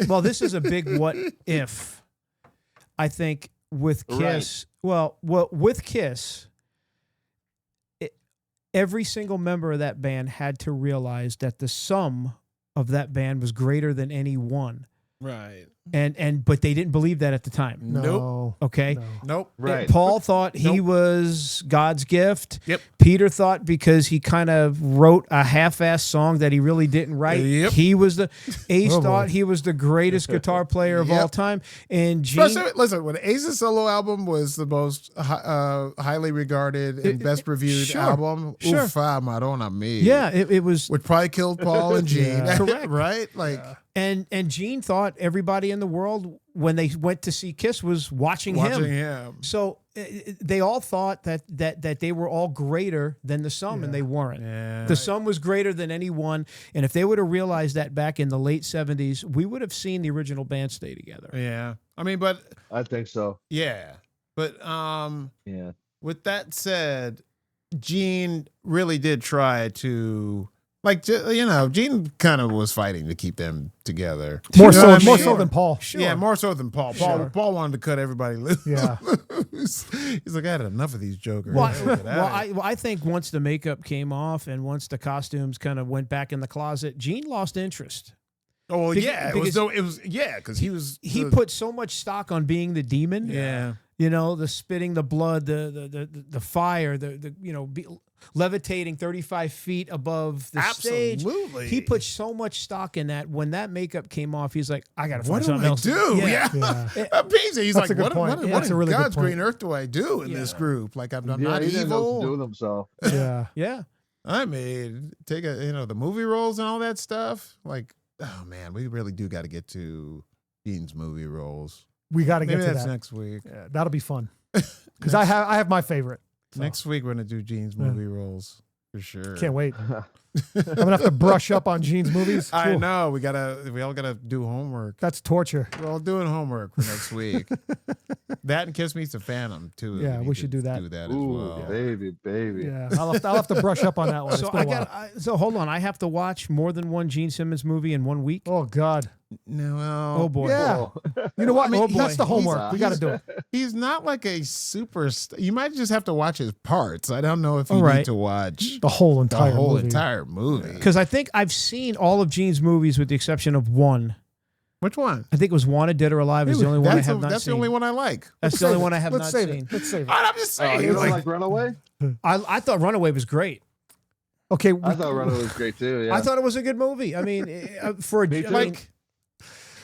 Speaker 4: Well, this is a big what if. I think with Kiss, with Kiss, every single member of that band had to realize that the sum of that band was greater than any one.
Speaker 1: Right.
Speaker 4: but they didn't believe that at the time.
Speaker 2: No.
Speaker 4: Okay.
Speaker 2: No.
Speaker 1: Nope.
Speaker 3: Right.
Speaker 4: Paul thought he
Speaker 1: Nope.
Speaker 4: was God's gift.
Speaker 1: Yep.
Speaker 4: Peter thought because he kind of wrote a half-assed song that he really didn't write.
Speaker 1: Yep.
Speaker 4: He was the Ace
Speaker 2: Oh, boy.
Speaker 4: thought he was the greatest guitar player of all
Speaker 1: Yep.
Speaker 4: time. And Gene,
Speaker 1: Especially, listen, when Ace's solo album was the most highly regarded and best reviewed
Speaker 4: sure,
Speaker 1: album,
Speaker 4: sure.
Speaker 1: Ufa Madonna me.
Speaker 4: yeah, it was.
Speaker 1: Which probably killed Paul and Gene.
Speaker 2: Yeah.
Speaker 4: Correct.
Speaker 1: Right? Like,
Speaker 4: And Gene thought everybody in the world when they went to see Kiss was watching him. So they all thought that they were all greater than the Sum, and they weren't.
Speaker 1: Yeah.
Speaker 4: The Sum was greater than anyone, and if they would have realized that back in the late 70s, we would have seen the original band stay together.
Speaker 1: Yeah. I mean, but
Speaker 3: I think so.
Speaker 1: yeah. But
Speaker 3: Yeah.
Speaker 1: with that said, Gene really did try to, like, Gene kind of was fighting to keep them together.
Speaker 2: More
Speaker 1: You know
Speaker 2: so,
Speaker 1: what I
Speaker 2: more
Speaker 1: mean?
Speaker 2: so than Paul.
Speaker 1: Yeah, more so than Paul.
Speaker 2: Sure.
Speaker 1: Paul wanted to cut everybody loose.
Speaker 2: Yeah.
Speaker 1: He's like, I had enough of these jokers.
Speaker 4: Well,
Speaker 1: Get out of here.
Speaker 4: I think once the makeup came off and once the costumes kind of went back in the closet, Gene lost interest.
Speaker 1: Oh, well,
Speaker 4: Because-
Speaker 1: yeah, because he was
Speaker 4: He
Speaker 1: the-
Speaker 4: put so much stock on being the demon.
Speaker 1: yeah.
Speaker 4: You know, the spitting, the blood, the fire, the levitating 35 feet above the stage.
Speaker 1: Absolutely.
Speaker 4: He put so much stock in that. When that makeup came off, he's like, I got to
Speaker 1: What
Speaker 4: find
Speaker 1: do
Speaker 4: something
Speaker 1: I
Speaker 4: else.
Speaker 1: do?
Speaker 4: Yeah.
Speaker 1: Yeah. Amazing. He's
Speaker 2: That's a
Speaker 1: like,
Speaker 2: good
Speaker 1: what,
Speaker 2: point.
Speaker 1: what,
Speaker 2: Yeah,
Speaker 1: what
Speaker 2: that's
Speaker 1: in
Speaker 2: a really good
Speaker 1: God's
Speaker 2: point.
Speaker 1: green earth do I do in this group? Like, I'm
Speaker 3: Yeah,
Speaker 1: not
Speaker 3: he didn't know what to do
Speaker 1: evil.
Speaker 3: with himself.
Speaker 2: Yeah.
Speaker 4: Yeah.
Speaker 1: I mean, take the movie roles and all that stuff. Like, oh man, we really do got to get to Gene's movie roles.
Speaker 2: We got to get
Speaker 1: Maybe
Speaker 2: to
Speaker 1: that's
Speaker 2: that.
Speaker 1: next week.
Speaker 2: Yeah, that'll be fun. Because I have my favorite. So,
Speaker 1: Next week we're gonna do Gene's
Speaker 2: Yeah.
Speaker 1: movie roles for sure.
Speaker 2: Can't wait. I'm gonna have to brush up on Gene's movies.
Speaker 1: I
Speaker 2: Ooh,
Speaker 1: know we all gotta do homework.
Speaker 2: That's torture.
Speaker 1: We're all doing homework for next week. That and Kiss Meets the Phantom too.
Speaker 2: Yeah, we
Speaker 1: need
Speaker 2: should
Speaker 1: to
Speaker 2: do that.
Speaker 1: Do that
Speaker 3: Ooh,
Speaker 1: as well.
Speaker 3: baby.
Speaker 2: Yeah, I'll have to brush up on that one.
Speaker 4: So
Speaker 2: It's been a while.
Speaker 4: so hold on. I have to watch more than one Gene Simmons movie in 1 week.
Speaker 2: Oh God.
Speaker 1: No, well,
Speaker 4: Oh boy.
Speaker 2: Yeah.
Speaker 3: Oh.
Speaker 2: You know what?
Speaker 1: I mean,
Speaker 2: That's the
Speaker 1: he's-
Speaker 2: homework. We got to do it.
Speaker 1: he's not like a superstar. You might just have to watch his parts. I don't know if you
Speaker 4: All right.
Speaker 1: need to watch
Speaker 2: The whole
Speaker 1: the
Speaker 2: entire
Speaker 1: whole
Speaker 2: movie.
Speaker 1: entire movie.
Speaker 4: Because I think I've seen all of Gene's movies with the exception of one.
Speaker 1: Which one?
Speaker 4: I think it was Wanted, Dead or Alive is the only one I
Speaker 1: That's,
Speaker 4: have not
Speaker 1: that's
Speaker 4: seen.
Speaker 1: the only one I like.
Speaker 4: That's the only one I have
Speaker 2: Let's
Speaker 4: not
Speaker 2: save
Speaker 4: seen.
Speaker 2: it. Let's save it.
Speaker 1: I'm just
Speaker 3: Oh,
Speaker 1: saying.
Speaker 3: you don't
Speaker 1: like,
Speaker 3: like Runaway?
Speaker 4: I thought Runaway was great.
Speaker 2: Okay.
Speaker 3: I thought Runaway was great too. Yeah.
Speaker 4: I thought it was a good movie. I mean, for
Speaker 3: Me too.
Speaker 1: like,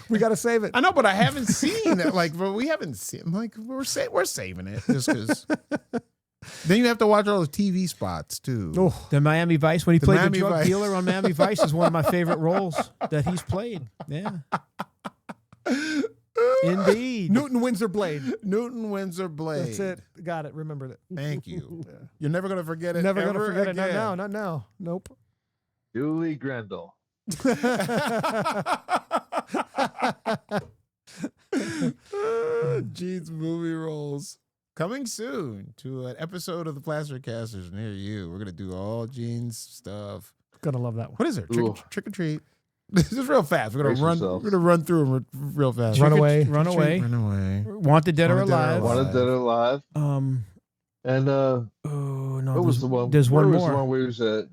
Speaker 2: we got to save it.
Speaker 1: I know, but I haven't seen it. Like, but we haven't seen. Like, we're saving it just because. Then you have to watch all those TV spots too.
Speaker 2: Oh,
Speaker 4: the Miami Vice, when he played
Speaker 1: Miami
Speaker 4: the drug
Speaker 1: Vice.
Speaker 4: dealer on Miami Vice, is one of my favorite roles that he's played. Yeah, indeed.
Speaker 2: Newton Windsor Blade.
Speaker 1: Newton Windsor Blade.
Speaker 2: That's it. Got it. Remembered it.
Speaker 1: Thank you. You're never gonna forget it.
Speaker 2: Never gonna
Speaker 1: ever
Speaker 2: forget it. Not
Speaker 1: again.
Speaker 2: now. Not now. Nope.
Speaker 3: Julie Grendel.
Speaker 1: Gene's movie roles coming soon to an episode of the Plaster Casters near you. We're gonna do all Gene's stuff.
Speaker 2: Gonna love that one.
Speaker 1: What is it?
Speaker 3: Ooh.
Speaker 1: Trick or treat. This is real fast. We're gonna
Speaker 3: Brace
Speaker 1: run.
Speaker 3: yourselves.
Speaker 1: We're gonna run through them real fast.
Speaker 2: Runaway.
Speaker 4: Runaway.
Speaker 1: Run away.
Speaker 4: Wanted, Dead or
Speaker 1: Wanted, Dead or
Speaker 4: Alive.
Speaker 1: Alive.
Speaker 3: Wanted Dead or Alive.
Speaker 2: Uh,
Speaker 3: And
Speaker 4: Oh no.
Speaker 3: what was the one?
Speaker 4: There's
Speaker 3: where
Speaker 4: one
Speaker 3: was
Speaker 4: more.
Speaker 3: the one where he was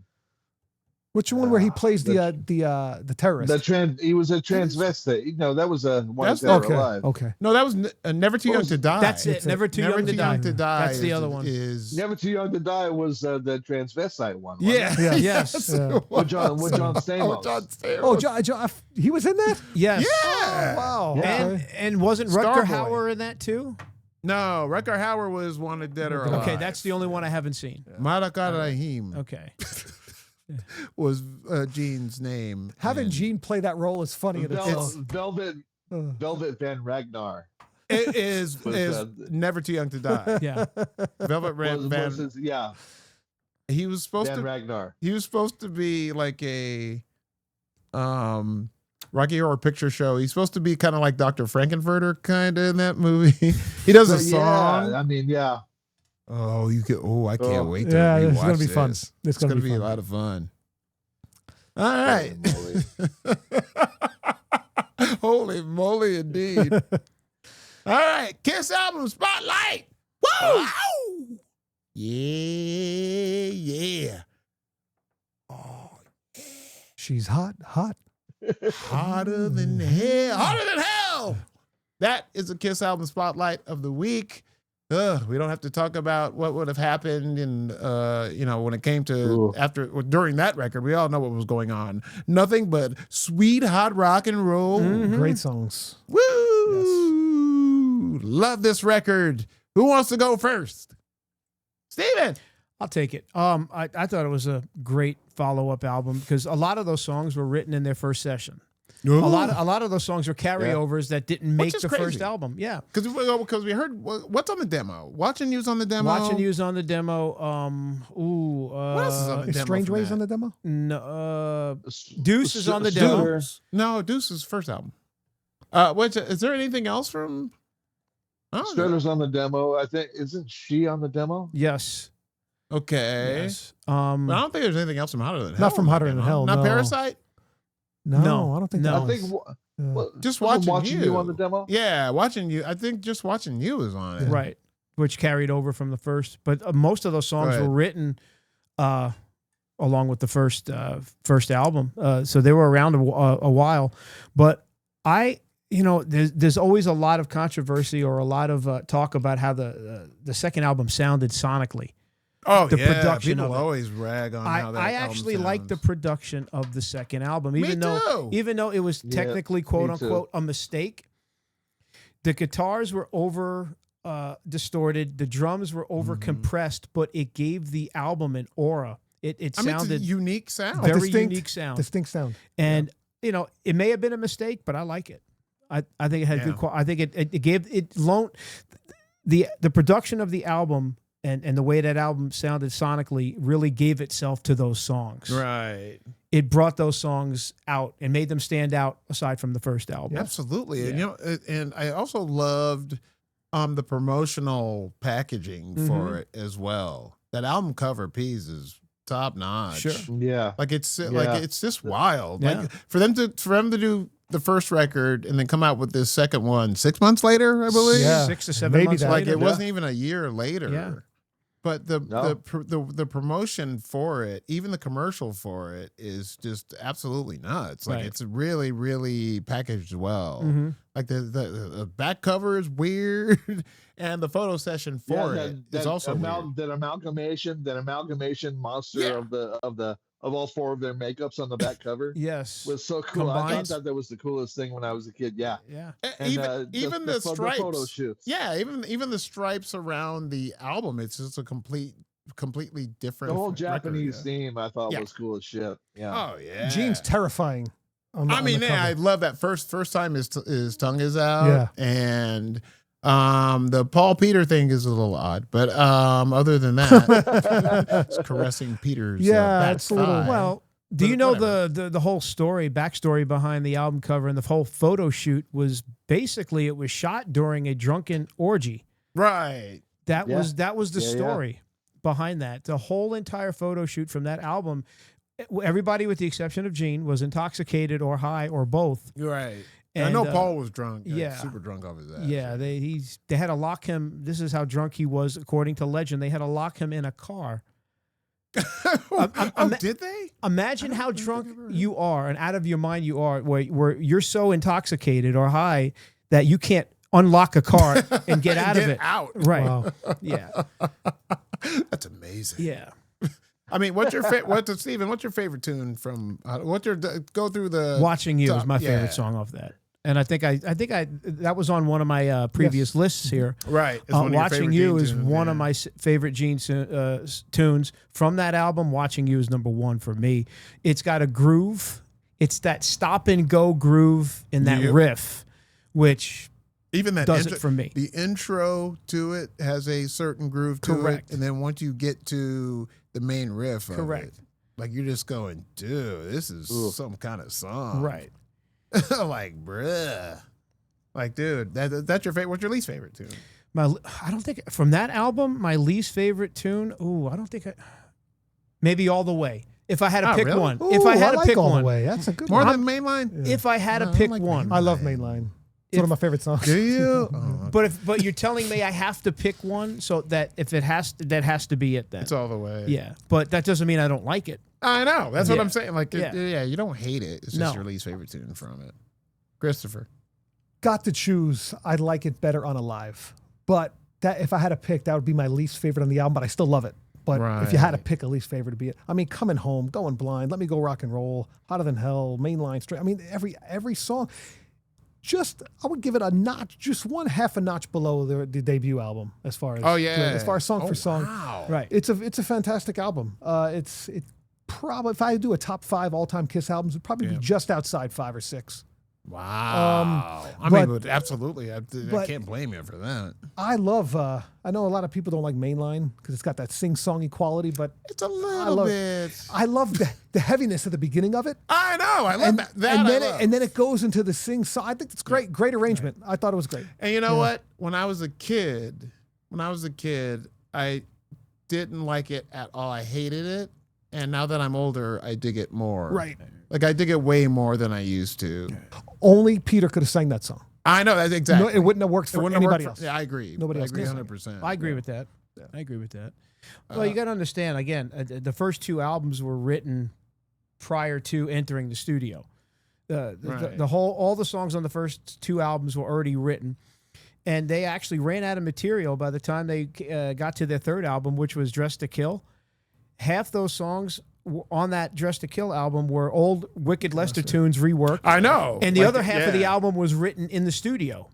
Speaker 2: which one where he plays
Speaker 3: the-
Speaker 2: the terrorist?
Speaker 3: he was a transvestite. No, that was a Wanted
Speaker 1: That's-
Speaker 3: Dead or
Speaker 2: okay.
Speaker 3: Alive.
Speaker 2: Okay.
Speaker 1: No, that was Never Too
Speaker 3: What
Speaker 1: Young
Speaker 3: was
Speaker 1: to
Speaker 3: it?
Speaker 1: Die.
Speaker 4: That's it.
Speaker 2: That's it.
Speaker 4: Never too
Speaker 1: Never
Speaker 4: young to
Speaker 1: Too
Speaker 4: die.
Speaker 1: Young to Die.
Speaker 4: That's the other one.
Speaker 1: Is
Speaker 3: Never Too Young to Die was the transvestite one. wasn't
Speaker 1: yeah.
Speaker 3: it?
Speaker 2: Yeah.
Speaker 4: Yes.
Speaker 1: Yes,
Speaker 2: Yeah.
Speaker 1: it
Speaker 3: With John
Speaker 1: was.
Speaker 3: Stamos.
Speaker 1: Oh, John Stamos.
Speaker 2: Oh, he was in that?
Speaker 4: Yes.
Speaker 1: Yeah.
Speaker 2: Oh, wow.
Speaker 3: Yeah.
Speaker 2: Okay.
Speaker 4: And wasn't
Speaker 1: Starboy.
Speaker 4: Rutger Hauer in that too?
Speaker 1: No, Rutger Hauer was Wanted Dead or Alive.
Speaker 4: Okay, that's the only one I haven't seen.
Speaker 1: Malaka Rahim
Speaker 4: Okay.
Speaker 1: was Gene's name.
Speaker 2: Having
Speaker 1: and
Speaker 2: Gene play that role is funny in itself.
Speaker 3: Velvet
Speaker 2: Uh,
Speaker 3: Velvet Van Ragnar.
Speaker 1: it is
Speaker 3: Was,
Speaker 1: Never Too Young to Die.
Speaker 4: Yeah.
Speaker 1: Velvet Van.
Speaker 3: Was his, yeah,
Speaker 1: He was supposed
Speaker 3: Van
Speaker 1: to.
Speaker 3: Ragnar.
Speaker 1: He was supposed to be like a Rocky Horror Picture Show. He's supposed to be kind of like Dr. Frankenfurter kind of in that movie. He does a song.
Speaker 3: Yeah, I mean, yeah.
Speaker 1: Oh, you could. Oh, I can't
Speaker 3: Oh.
Speaker 1: wait to
Speaker 2: Yeah,
Speaker 1: rewatch
Speaker 2: it's gonna be fun.
Speaker 1: this.
Speaker 2: It's
Speaker 1: It's
Speaker 2: gonna
Speaker 1: gonna
Speaker 2: be
Speaker 1: be a
Speaker 2: fun.
Speaker 1: lot of fun. All right. Holy moly, indeed. All right, Kiss album spotlight. Woo! Yeah, yeah. Oh,
Speaker 2: She's hot, hot.
Speaker 1: hotter than hell. Hotter than hell. that is the Kiss album spotlight of the week. We don't have to talk about what would have happened in, when it came to during that record. We all know what was going on. Nothing but sweet, hot rock and roll.
Speaker 2: Great songs.
Speaker 1: Woo! Yes. Love this record. Who wants to go first? Steven.
Speaker 4: I'll take it. I thought it was a great follow-up album because a lot of those songs were written in their first session.
Speaker 1: Ooh.
Speaker 4: A lot of those songs are carryovers that didn't make the first album. Yeah,
Speaker 1: because we heard what's on the demo. Watching You's on the demo.
Speaker 4: Watching You's on the demo.
Speaker 1: What else is on the demo?
Speaker 2: Strange Ways on the demo.
Speaker 4: No, Deuce is on the demo.
Speaker 1: No, Deuce is first album. Is there anything else from?
Speaker 3: Stritter's on the demo. I think isn't she on the demo?
Speaker 4: Yes.
Speaker 1: Okay.
Speaker 4: Yes.
Speaker 1: I don't think there's anything else from Hotter Than Hell.
Speaker 2: Not from Hotter Than Hell.
Speaker 1: Not
Speaker 2: no.
Speaker 1: Parasite.
Speaker 2: No, I don't think.
Speaker 4: No.
Speaker 2: That
Speaker 3: I think
Speaker 1: just
Speaker 3: watching you on the demo.
Speaker 1: Yeah, Watching You. I think just Watching You is on it.
Speaker 4: Right, which carried over from the first. But most of those songs were written along with the first album, so they were around a while. But there's always a lot of controversy or a lot of talk about how the second album sounded sonically.
Speaker 1: Oh,
Speaker 4: the production
Speaker 1: people
Speaker 4: of it.
Speaker 1: always rag on how that
Speaker 4: I
Speaker 1: album
Speaker 4: actually
Speaker 1: sounds.
Speaker 4: like the production of the second album, even
Speaker 1: too.
Speaker 4: though it was technically quote unquote a mistake. The guitars were over distorted, the drums were over compressed, but it gave the album an aura. It sounded
Speaker 1: it's a unique sound.
Speaker 4: very unique sound,
Speaker 2: distinct sound,
Speaker 4: and it may have been a mistake, but I like it. I think it had good quality. I think it gave it loaned the production of the album. And the way that album sounded sonically really gave itself to those songs.
Speaker 1: Right.
Speaker 4: It brought those songs out and made them stand out aside from the first album.
Speaker 1: Absolutely.
Speaker 4: Yeah.
Speaker 1: And I also loved the promotional packaging for it as well. That album cover piece is top notch.
Speaker 4: Sure.
Speaker 3: Yeah.
Speaker 1: Like it's just wild.
Speaker 4: Yeah.
Speaker 1: Like for them to do the first record and then come out with this second one 6 months later, I believe.
Speaker 2: Yeah.
Speaker 4: 6 to 7
Speaker 2: Maybe
Speaker 4: months
Speaker 2: that.
Speaker 1: Like
Speaker 4: later.
Speaker 1: it wasn't even a year later.
Speaker 4: Yeah.
Speaker 1: But the promotion for it, even the commercial for it, is just absolutely nuts. Like it's really, really packaged well.
Speaker 4: Mm-hmm.
Speaker 1: Like the back cover is weird, and the photo session for it is also weird.
Speaker 3: That amalgamation monster of all four of their makeups on the back cover.
Speaker 4: Yes.
Speaker 3: Was so cool.
Speaker 4: Combined.
Speaker 3: I thought that was the coolest thing when I was a kid. Yeah.
Speaker 4: Yeah.
Speaker 3: And,
Speaker 1: Even the stripes.
Speaker 3: The photo shoots.
Speaker 1: Yeah, even the stripes around the album, it's just a completely different.
Speaker 3: The whole
Speaker 1: record,
Speaker 3: Japanese theme I thought was cool as shit. Yeah.
Speaker 1: Oh yeah.
Speaker 2: Gene's terrifying.
Speaker 1: I love that first time his tongue is out.
Speaker 2: Yeah.
Speaker 1: And the Paul Peter thing is a little odd, but other than that, it's caressing Peter's.
Speaker 2: It's a little.
Speaker 4: Well, do you know the whole backstory behind the album cover and the whole photo shoot was basically it was shot during a drunken orgy.
Speaker 1: Right.
Speaker 4: That was the story behind that. The whole entire photo shoot from that album, everybody with the exception of Gene was intoxicated or high or both.
Speaker 1: Right.
Speaker 4: And,
Speaker 1: I know Paul was drunk.
Speaker 4: Yeah.
Speaker 1: Super drunk off his ass.
Speaker 4: Yeah, they had to lock him. This is how drunk he was, according to legend. They had to lock him in a car.
Speaker 1: Did they?
Speaker 4: Imagine how drunk you are and out of your mind you are, where you're so intoxicated or high that you can't unlock a car and get out of it.
Speaker 1: Out.
Speaker 4: Right.
Speaker 2: Wow.
Speaker 4: Yeah.
Speaker 1: That's amazing.
Speaker 4: Yeah.
Speaker 1: I mean, Steven? What's your favorite tune from? Go through the.
Speaker 4: Watching You
Speaker 1: top,
Speaker 4: is my favorite song off that. And I think that was on one of my previous lists here.
Speaker 1: Right.
Speaker 4: Watching You is one of my favorite Gene tunes from that album. Watching You is number one for me. It's got a groove. It's that stop and go groove in that riff, which
Speaker 1: even that
Speaker 4: does it for me.
Speaker 1: The intro to it has a certain groove to it, and then once you get to the main riff,
Speaker 4: correct,
Speaker 1: like you're just going, dude, this is some kind of song,
Speaker 4: right?
Speaker 1: Like, bruh. Like, dude, that's your favorite. What's your least favorite tune?
Speaker 4: I don't think from that album, my least favorite tune. Maybe All the Way. If I had to pick one.
Speaker 2: Ooh,
Speaker 4: if I had to pick
Speaker 2: All
Speaker 4: one.
Speaker 2: the Way. That's a good
Speaker 1: More
Speaker 2: one.
Speaker 1: than Mainline?
Speaker 4: If I had to pick one.
Speaker 2: I love Mainline. It's one of my favorite songs.
Speaker 1: Do you? Oh,
Speaker 4: okay. But you're telling me I have to pick one, so that if that has to be it then.
Speaker 1: It's All the Way.
Speaker 4: Yeah, but that doesn't mean I don't like it.
Speaker 1: I know. That's what I'm saying. Like,
Speaker 4: yeah,
Speaker 1: you don't hate it. It's just your least favorite tune from it. Christopher.
Speaker 2: Got to choose. I like it better on a live, but that if I had to pick, that would be my least favorite on the album. But I still love it. But if you had to pick a least favorite to be it, I mean, Coming Home, Going Blind, Let Me Go Rock and Roll, Hotter Than Hell, Mainline Straight. I mean, every song. I would give it a notch, just one half a notch below the debut album as far as song for song.
Speaker 1: Wow.
Speaker 4: Right.
Speaker 2: It's a fantastic album. It's probably, if I do a top 5 all time Kiss albums, it'd probably be just outside 5 or 6.
Speaker 1: Wow. Absolutely. I can't blame you for that.
Speaker 2: I love, I know a lot of people don't like Mainline because it's got that sing-songy quality, but
Speaker 1: It's a little bit.
Speaker 2: I love the heaviness at the beginning of it.
Speaker 1: I know. I love that.
Speaker 2: And then it goes into the sing-song. I think it's great. Great arrangement. I thought it was great.
Speaker 1: And you know what? When I was a kid, I didn't like it at all. I hated it. And now that I'm older, I dig it more.
Speaker 2: Right.
Speaker 1: Like I dig it way more than I used to.
Speaker 2: Only Peter could have sang that song.
Speaker 1: I know. That's exactly.
Speaker 2: No, it wouldn't have worked for anybody else.
Speaker 1: Yeah, I agree.
Speaker 2: Nobody else
Speaker 1: I agree
Speaker 2: can.
Speaker 1: 100%.
Speaker 4: I agree with that. I agree with that. Well, you got to understand, again, the first 2 albums were written prior to entering the studio. All the songs on the first 2 albums were already written, and they actually ran out of material by the time they got to their 3rd album, which was Dressed to Kill. Half those songs on that Dressed to Kill album were old Wicked Lester tunes reworked.
Speaker 1: I know.
Speaker 4: And the other half of the album was written in the studio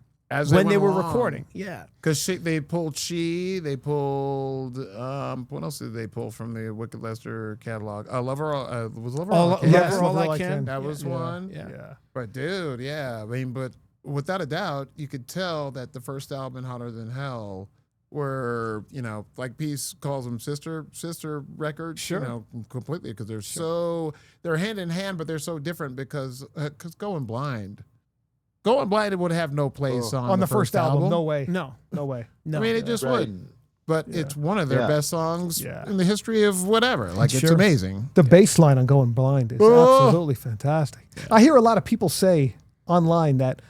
Speaker 4: when they were recording. Yeah.
Speaker 1: Because they pulled they pulled, what else did they pull from the Wicked Lester catalog? Lover, was Lover All I Can?
Speaker 2: Yes,
Speaker 4: Lover All I Can.
Speaker 1: That was one.
Speaker 4: Yeah.
Speaker 1: But dude, I mean, but without a doubt, you could tell that the first album, Hotter Than Hell, were, like Peace calls them sister records,
Speaker 4: Sure.
Speaker 1: Completely, because they're hand in hand, but they're so different because Going Blind would have no place on
Speaker 2: the first album. No way.
Speaker 4: No.
Speaker 2: No way.
Speaker 4: No.
Speaker 1: I mean, it just wouldn't. But it's one of their best songs
Speaker 2: Yeah.
Speaker 1: in the history of whatever. Like, it's
Speaker 4: Sure.
Speaker 1: amazing.
Speaker 2: The bass line on Going Blind is absolutely fantastic. I hear a lot of people say online that,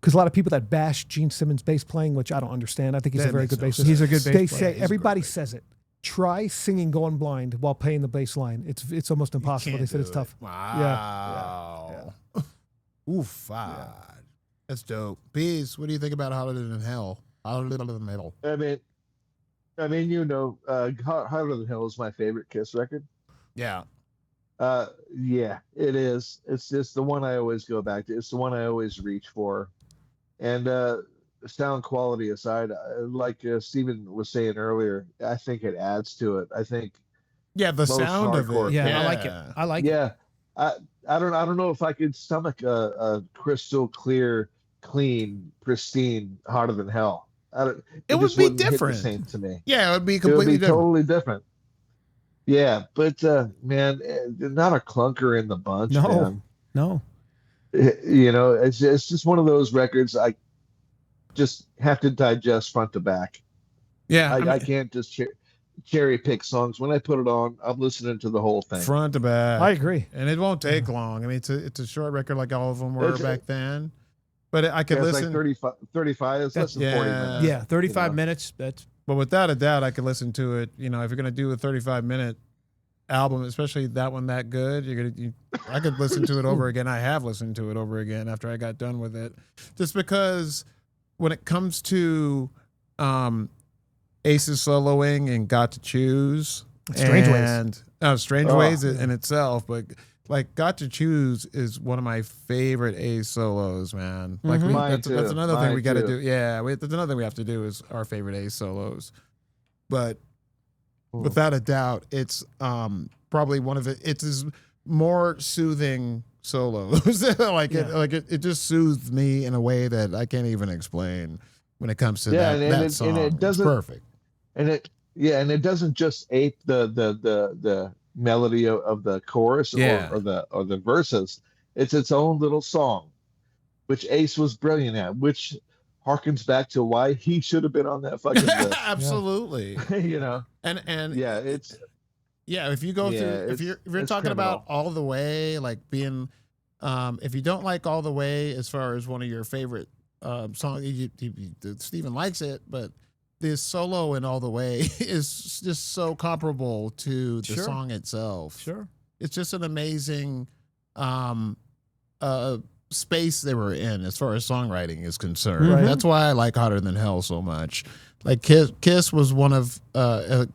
Speaker 2: because a lot of people that bash Gene Simmons' bass playing, which I don't understand. I think he's a very good bassist.
Speaker 4: He's a good bass
Speaker 2: They
Speaker 4: player.
Speaker 2: say, everybody says it. Try singing Going Blind while playing the bass line. It's almost impossible. They said it's tough.
Speaker 1: Wow. Oof. That's dope. Peace, what do you think about Hotter Than Hell? Hotter Than Metal.
Speaker 3: I mean, Hotter Than Hell is my favorite Kiss record.
Speaker 1: Yeah.
Speaker 3: Yeah, it is. It's just the one I always go back to. It's the one I always reach for. And sound quality aside, like Steven was saying earlier, I think it adds to it. I think
Speaker 1: the
Speaker 3: most
Speaker 1: sound of
Speaker 3: hardcore-
Speaker 1: it.
Speaker 4: Yeah, I like it. I like it.
Speaker 3: Yeah, I don't know if I could stomach a crystal clear, clean, pristine Hotter Than Hell.
Speaker 1: It would
Speaker 3: just
Speaker 1: be
Speaker 3: wouldn't hit the
Speaker 1: different.
Speaker 3: same to me.
Speaker 1: Yeah, it would be
Speaker 3: It would
Speaker 1: completely
Speaker 3: be
Speaker 1: different.
Speaker 3: totally different. Yeah, but man, not a clunker in the bunch.
Speaker 4: No.
Speaker 3: Man.
Speaker 4: No.
Speaker 3: It's just one of those records I just have to digest front to back.
Speaker 1: Yeah.
Speaker 3: I can't just cherry pick songs. When I put it on, I'm listening to the whole thing.
Speaker 1: Front to back.
Speaker 2: I agree.
Speaker 1: And it won't take long. I mean, it's a short record like all of them were back then. But I could
Speaker 3: It's
Speaker 1: listen.
Speaker 3: like 35. It's less than 40 minutes.
Speaker 4: Yeah, 35
Speaker 3: You know.
Speaker 4: minutes. That's
Speaker 1: But without a doubt, I could listen to it. If you're gonna do a 35-minute album, especially that one that good, I could listen to it over again. I have listened to it over again after I got done with it, just because when it comes to Ace's soloing and Got to Choose,
Speaker 2: Strange Ways.
Speaker 1: Strange Ways in itself, but like Got to Choose is one of my favorite Ace solos, man. Like
Speaker 3: Mine too.
Speaker 1: that's another thing
Speaker 3: Mine
Speaker 1: we got to
Speaker 3: too.
Speaker 1: do. Yeah, that's another thing we have to do is our favorite Ace solos, but. Without a doubt, it's probably one of it's his more soothing solos. It just soothes me in a way that I can't even explain when it comes to that song.
Speaker 3: And it doesn't,
Speaker 1: it's perfect.
Speaker 3: And it doesn't just ape the melody of the chorus or the verses. It's its own little song, which Ace was brilliant at, which harkens back to why he should have been on that fucking list.
Speaker 1: Absolutely. And
Speaker 3: yeah, it's
Speaker 1: if you go through if you're talking
Speaker 3: criminal.
Speaker 1: about All the Way, like being if you don't like All the Way as far as one of your favorite songs, Steven likes it, but this solo in All the Way is just so comparable to the song itself.
Speaker 4: sure.
Speaker 1: It's just an amazing space they were in as far as songwriting is concerned.
Speaker 2: Right.
Speaker 1: That's why I like Hotter Than Hell so much. Like Kiss was one of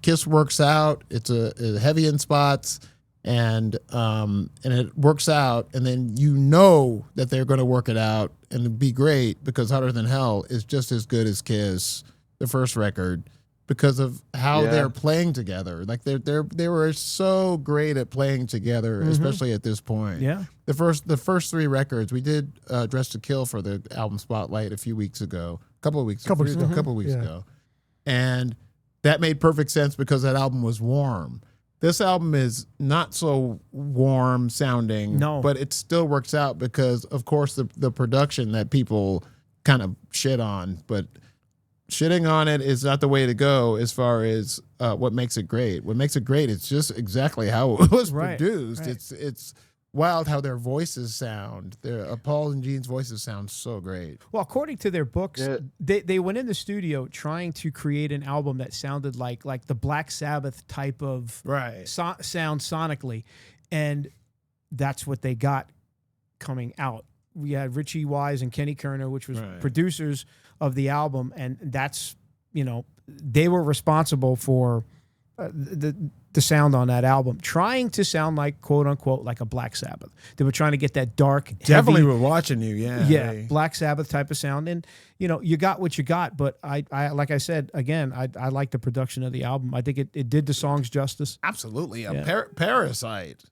Speaker 1: Kiss works out. It's a heavy in spots, and it works out, and then you know that they're going to work it out and be great because Hotter Than Hell is just as good as Kiss, the first record, because of how they're playing together. Like they were so great at playing together, especially at this point.
Speaker 4: Yeah.
Speaker 1: The first 3 records we did Dress to Kill for the album Spotlight a few weeks ago, a couple of weeks ago, and that made perfect sense because that album was warm. This album is not so warm sounding, but it still works out because, of course, the production that people kind of shit on, but shitting on it is not the way to go as far as what makes it great. What makes it great is just exactly how it was produced.
Speaker 4: Right.
Speaker 1: It's wild how their voices sound. Paul and Gene's voices sound so great.
Speaker 4: Well, according to their books, they went in the studio trying to create an album that sounded like the Black Sabbath type of sound sonically, and that's what they got coming out. We had Richie Wise and Kenny Kerner, which was producers of the album, and that's, they were responsible for the sound on that album, trying to sound like, quote unquote, like a Black Sabbath. They were trying to get that dark,
Speaker 1: Definitely
Speaker 4: heavy,
Speaker 1: were watching you, yeah.
Speaker 4: Black Sabbath type of sound. And, you got what you got, but I like I said, again, I like the production of the album. I think it did the songs justice.
Speaker 1: Absolutely. Parasite.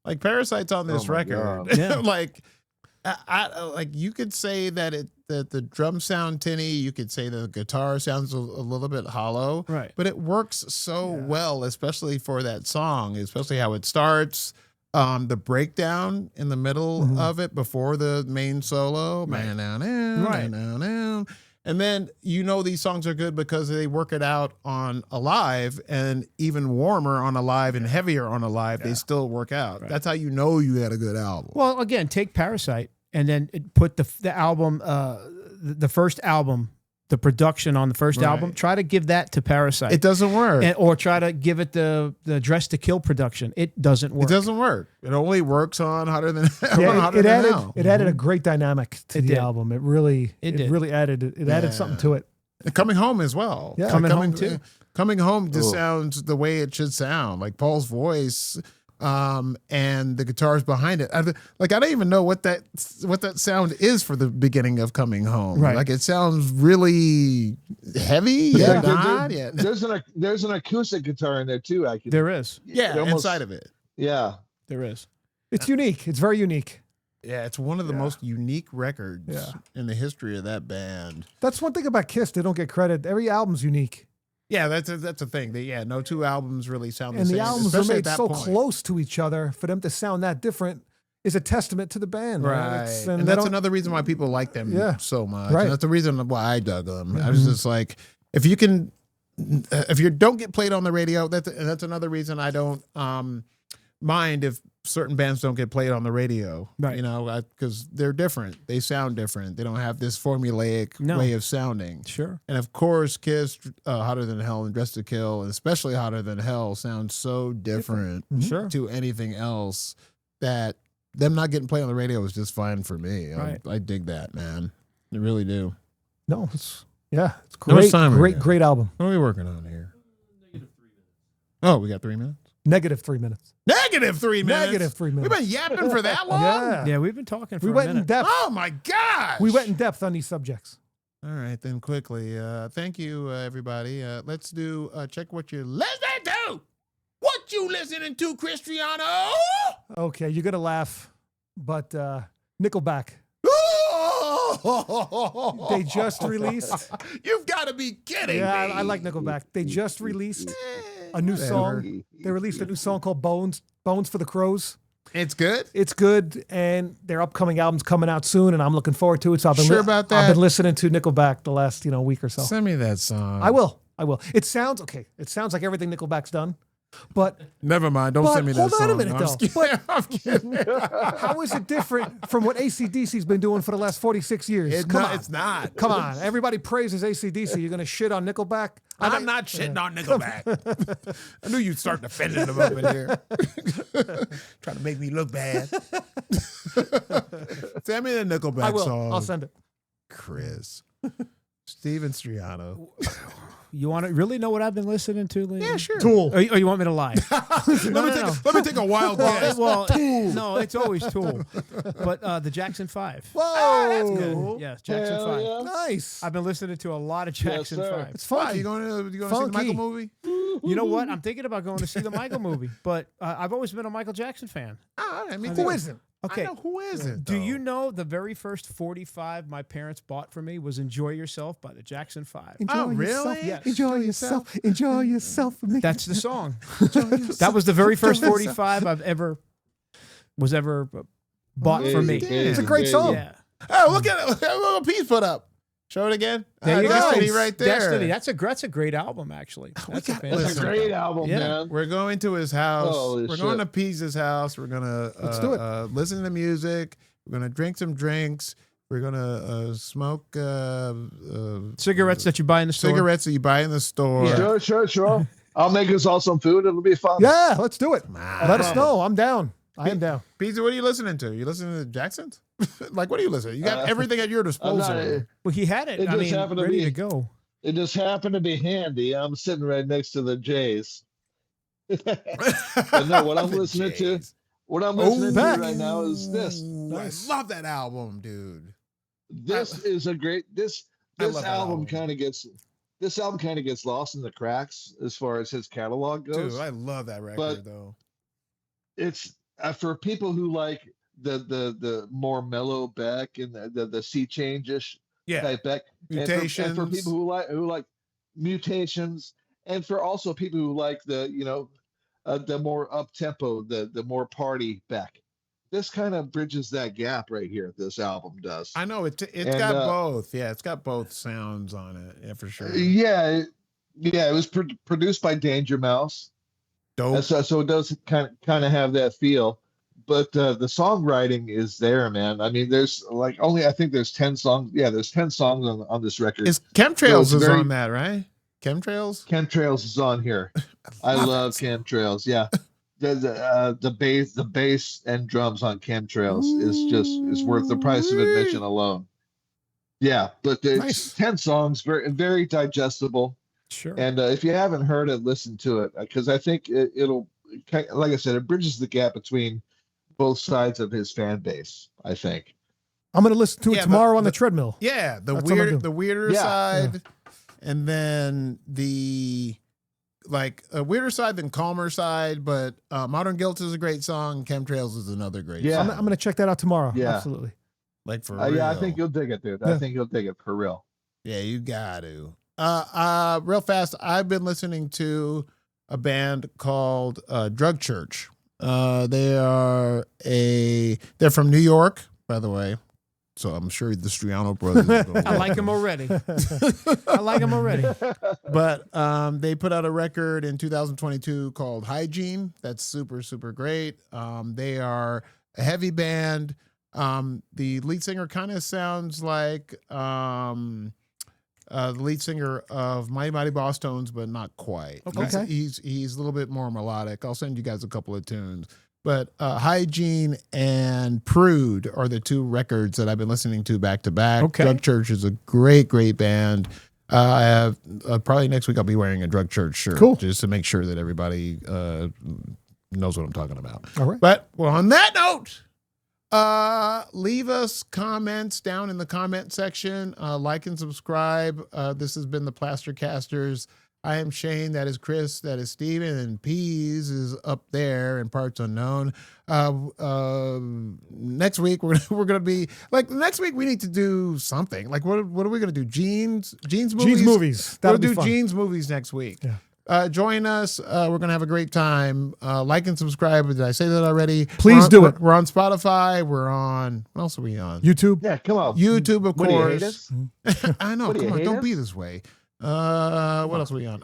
Speaker 1: Like Parasite's on this record.
Speaker 4: Yeah.
Speaker 1: Like, like you could say that the drums sound tinny. You could say the guitar sounds a little bit hollow,
Speaker 4: right?
Speaker 1: But it works so well, especially for that song, especially how it starts. The breakdown in the middle of it before the main solo, and then these songs are good because they work it out on Alive, and even warmer on Alive and heavier on Alive. They still work out. That's how you know you had a good album.
Speaker 4: Well, again, take Parasite and then put the album, the first album, the production on the first album. Try to give that to Parasite.
Speaker 1: It doesn't work.
Speaker 4: Or try to give it the Dress to Kill production. It doesn't work.
Speaker 1: It doesn't work. It only works on Hotter Than Hell.
Speaker 2: It added a great dynamic to the album. It really added something to it.
Speaker 1: And Coming Home as well.
Speaker 2: Yeah.
Speaker 4: Coming Home too.
Speaker 1: Coming Home just sounds the way it should sound. Like Paul's voice, and the guitars behind it. I don't even know what that sound is for the beginning of Coming Home.
Speaker 4: Right.
Speaker 1: Like it sounds really heavy.
Speaker 3: There's an acoustic guitar in there too. Actually,
Speaker 4: There is.
Speaker 1: Inside of it.
Speaker 3: Yeah,
Speaker 4: there is.
Speaker 2: It's unique. It's very unique.
Speaker 1: Yeah, it's one of the most unique records in the history of that band.
Speaker 2: That's one thing about Kiss. They don't get credit. Every album's unique.
Speaker 1: Yeah, that's a thing. No two albums really sound the same.
Speaker 2: And the albums are
Speaker 1: especially
Speaker 2: made
Speaker 1: at that
Speaker 2: so
Speaker 1: point.
Speaker 2: close to each other. For them to sound that different is a testament to the band.
Speaker 1: Right. And that's another reason why people like them so much.
Speaker 2: Right.
Speaker 1: And that's the reason why I dug them. I was just like, if you don't get played on the radio, that's another reason I don't mind if certain bands don't get played on the radio,
Speaker 4: right?
Speaker 1: Because they're different. They sound different. They don't have this formulaic way of sounding.
Speaker 4: Sure.
Speaker 1: And of course, Kiss, Hotter Than Hell, and Dress to Kill, and especially Hotter Than Hell, sounds so different to anything else that them not getting played on the radio is just fine for me.
Speaker 4: Right.
Speaker 1: I dig that, man. I really do.
Speaker 2: No, it's great. Great album.
Speaker 1: What are we working on here? Oh, we got 3 minutes.
Speaker 2: Negative 3 minutes.
Speaker 1: Negative 3 minutes.
Speaker 2: Negative 3 minutes.
Speaker 1: We've been yapping for that long.
Speaker 4: Yeah, we've been talking for
Speaker 2: we
Speaker 4: a
Speaker 2: went
Speaker 4: minute.
Speaker 2: in depth.
Speaker 1: Oh my gosh.
Speaker 2: We went in depth on these subjects.
Speaker 1: All right, then quickly. Thank you, everybody. Let's do check what you're listening to. What you listening to, Cristiano?
Speaker 2: Okay, you're gonna laugh, but Nickelback. They just released.
Speaker 1: You've got to be kidding me.
Speaker 2: I like Nickelback. They just released a new song. They released a new song called Bones for the Crows.
Speaker 1: It's good?
Speaker 2: It's good, and their upcoming album's coming out soon, and I'm looking forward to it. So I've been
Speaker 1: about that?
Speaker 2: I've been listening to Nickelback the last week or so.
Speaker 1: Send me that song.
Speaker 2: I will. It sounds okay. It sounds like everything Nickelback's done. But
Speaker 1: Never mind. Don't
Speaker 2: But
Speaker 1: send me that
Speaker 2: hold on
Speaker 1: song.
Speaker 2: a minute,
Speaker 1: No, I'm
Speaker 2: though.
Speaker 1: just kidding. I'm kidding.
Speaker 2: how is it different from what AC/DC's been doing for the last 46 years?
Speaker 1: It's not.
Speaker 2: Come on. Everybody praises AC/DC. You're going to shit on Nickelback?
Speaker 1: I'm not shitting on Nickelback. I knew you'd start defending them up in here. Trying to make me look bad. Send me the Nickelback
Speaker 2: I will.
Speaker 1: song.
Speaker 2: I'll send it.
Speaker 1: Chris. Steven Striano.
Speaker 4: You want to really know what I've been listening to lately?
Speaker 1: Yeah, sure.
Speaker 2: Tool.
Speaker 4: Or you want me to lie?
Speaker 1: Let me take a wild guess.
Speaker 4: Well, no, it's always Tool. But the Jackson 5.
Speaker 2: Whoa.
Speaker 1: that's good.
Speaker 4: Yes, Jackson
Speaker 3: Hell
Speaker 4: 5.
Speaker 3: yeah.
Speaker 2: Nice.
Speaker 4: I've been listening to a lot of Jackson
Speaker 3: sir.
Speaker 4: 5.
Speaker 2: It's
Speaker 1: Why?
Speaker 2: funky.
Speaker 1: You going to see the
Speaker 2: Funky.
Speaker 1: Michael movie?
Speaker 4: You know what? I'm thinking about going to see the Michael movie, but I've always been a Michael Jackson fan.
Speaker 1: I mean,
Speaker 2: Who isn't?
Speaker 4: Okay.
Speaker 1: I know who isn't.
Speaker 4: Do
Speaker 1: though.
Speaker 4: you know the very first 45 my parents bought for me was "Enjoy Yourself" by the Jackson 5?
Speaker 1: Oh, really?
Speaker 2: Yourself.
Speaker 4: Yes.
Speaker 2: Enjoy yourself. Enjoy yourself.
Speaker 4: That's the song. That was the very first 45 I've ever bought for me.
Speaker 2: It's a great song.
Speaker 4: Yeah.
Speaker 1: Oh, look at it. Look at what Pete's put up. Show it again.
Speaker 4: There you go.
Speaker 1: Destiny right there.
Speaker 4: Destiny. That's a great album, actually. That's a
Speaker 3: That's a
Speaker 4: fantastic
Speaker 3: great
Speaker 4: album.
Speaker 3: album,
Speaker 4: Yeah.
Speaker 3: man.
Speaker 1: We're going to his house.
Speaker 3: Holy
Speaker 1: We're
Speaker 3: shit.
Speaker 1: going to Pete's house. We're going to
Speaker 2: Let's do it.
Speaker 1: Listen to music. We're going to drink some drinks. We're going to smoke
Speaker 4: Cigarettes that you buy in the store.
Speaker 1: cigarettes that you buy in the store.
Speaker 3: Sure, sure, sure. I'll make us all some food. It'll be fun.
Speaker 2: Yeah, let's do it.
Speaker 1: Ah.
Speaker 2: Let us know. I'm down. I am down.
Speaker 1: Pete, what are you listening to? You listening to Jackson's? Like, what are you listening to? You got everything at your disposal.
Speaker 4: Well, he had it.
Speaker 3: It just happened to
Speaker 4: ready
Speaker 3: be-
Speaker 4: to go.
Speaker 3: It just happened to be handy. I'm sitting right next to the Jays. But no, what I'm listening to, what I'm listening to
Speaker 2: back.
Speaker 3: right now is this.
Speaker 1: I love that album, dude.
Speaker 3: This is a great. This
Speaker 1: I love that
Speaker 3: album
Speaker 1: album.
Speaker 3: kind of gets. This album kind of gets lost in the cracks as far as his catalog goes.
Speaker 1: Dude, I love that record,
Speaker 3: But-
Speaker 1: though.
Speaker 3: It's for people who like the more mellow Beck and the sea change-ish
Speaker 1: Yeah.
Speaker 3: type Beck.
Speaker 1: Mutations.
Speaker 3: And for people who like mutations, and for also people who like the more up tempo, the more party Beck. This kind of bridges that gap right here. This album does.
Speaker 1: I know it's
Speaker 3: And,
Speaker 1: got both. Yeah, it's got both sounds on it. Yeah, for sure.
Speaker 3: Yeah, it was produced by Danger Mouse.
Speaker 1: Dope.
Speaker 3: And so it does kind of have that feel, but the songwriting is there, man. I mean, there's I think there's 10 songs. Yeah, there's 10 songs on this record.
Speaker 1: Is Chemtrails
Speaker 3: it's
Speaker 1: is
Speaker 3: very-
Speaker 1: on that, right? Chemtrails?
Speaker 3: Chemtrails is on here. I love Chemtrails. Yeah, the bass and drums on Chemtrails is worth the price of admission alone. Yeah, but there's
Speaker 1: Nice.
Speaker 3: 10 songs, very digestible.
Speaker 4: Sure.
Speaker 3: And if you haven't heard it, listen to it, because I think it'll, like I said, it bridges the gap between both sides of his fan base. I think.
Speaker 2: I'm going to listen to it
Speaker 1: Yeah,
Speaker 2: tomorrow on the treadmill.
Speaker 1: Yeah,
Speaker 2: That's what I'm gonna do.
Speaker 1: the weirder
Speaker 3: Yeah.
Speaker 1: side, and then the weirder side than calmer side. But Modern Guilt is a great song. Chemtrails is another great
Speaker 3: Yeah.
Speaker 1: song.
Speaker 2: I'm going to check that out tomorrow.
Speaker 3: Yeah.
Speaker 2: Absolutely.
Speaker 1: Like for real.
Speaker 3: Yeah, I think you'll dig it, dude.
Speaker 2: Yeah.
Speaker 3: I think you'll dig it for real.
Speaker 1: Yeah, you got to. Real fast, I've been listening to a band called Drug Church. They're from New York, by the way. So I'm sure the Striano brothers.
Speaker 4: I like him already. I like him already.
Speaker 1: But they put out a record in 2022 called Hygiene. That's super, super great. They are a heavy band. The lead singer kind of sounds like the lead singer of Mighty Mighty Boss Tones, but not quite.
Speaker 2: Okay.
Speaker 1: He's a little bit more melodic. I'll send you guys a couple of tunes. But Hygiene and Prude are the two records that I've been listening to back to back.
Speaker 4: Okay.
Speaker 1: Drug Church is a great, great band. I have probably next week I'll be wearing a Drug Church shirt,
Speaker 2: Cool.
Speaker 1: just to make sure that everybody knows what I'm talking about.
Speaker 2: All right.
Speaker 1: But well, on that note, leave us comments down in the comment section. Like and subscribe. This has been the Plaster Casters. I am Shane. That is Chris. That is Steven. And Pease is up there in parts unknown. Next week we're gonna be like next week we need to do something. Like what are we gonna do? Jeans movies.
Speaker 2: Jeans movies. That'll
Speaker 1: We'll
Speaker 2: be
Speaker 1: do
Speaker 2: fun.
Speaker 1: Jeans movies next week.
Speaker 2: Yeah.
Speaker 1: Join us. We're gonna have a great time. Like and subscribe. Did I say that already?
Speaker 2: Please do it.
Speaker 1: We're on Spotify. We're on. What else are we on?
Speaker 2: YouTube.
Speaker 3: Yeah, come on.
Speaker 1: YouTube, of
Speaker 3: What do you hate
Speaker 1: course.
Speaker 3: us?
Speaker 1: I know.
Speaker 3: What do you
Speaker 1: Come on,
Speaker 3: hate
Speaker 1: don't
Speaker 3: us?
Speaker 1: be this way. What else are we on?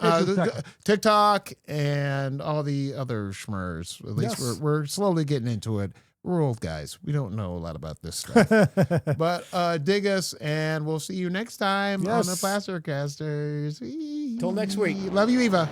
Speaker 1: TikTok and all the other schmers. At least
Speaker 2: Yes.
Speaker 1: we're slowly getting into it. We're old guys. We don't know a lot about this stuff. But dig us, and we'll see you next time on the
Speaker 2: Yes.
Speaker 1: Plastercasters.
Speaker 2: Till next week.
Speaker 1: Love you, Eva.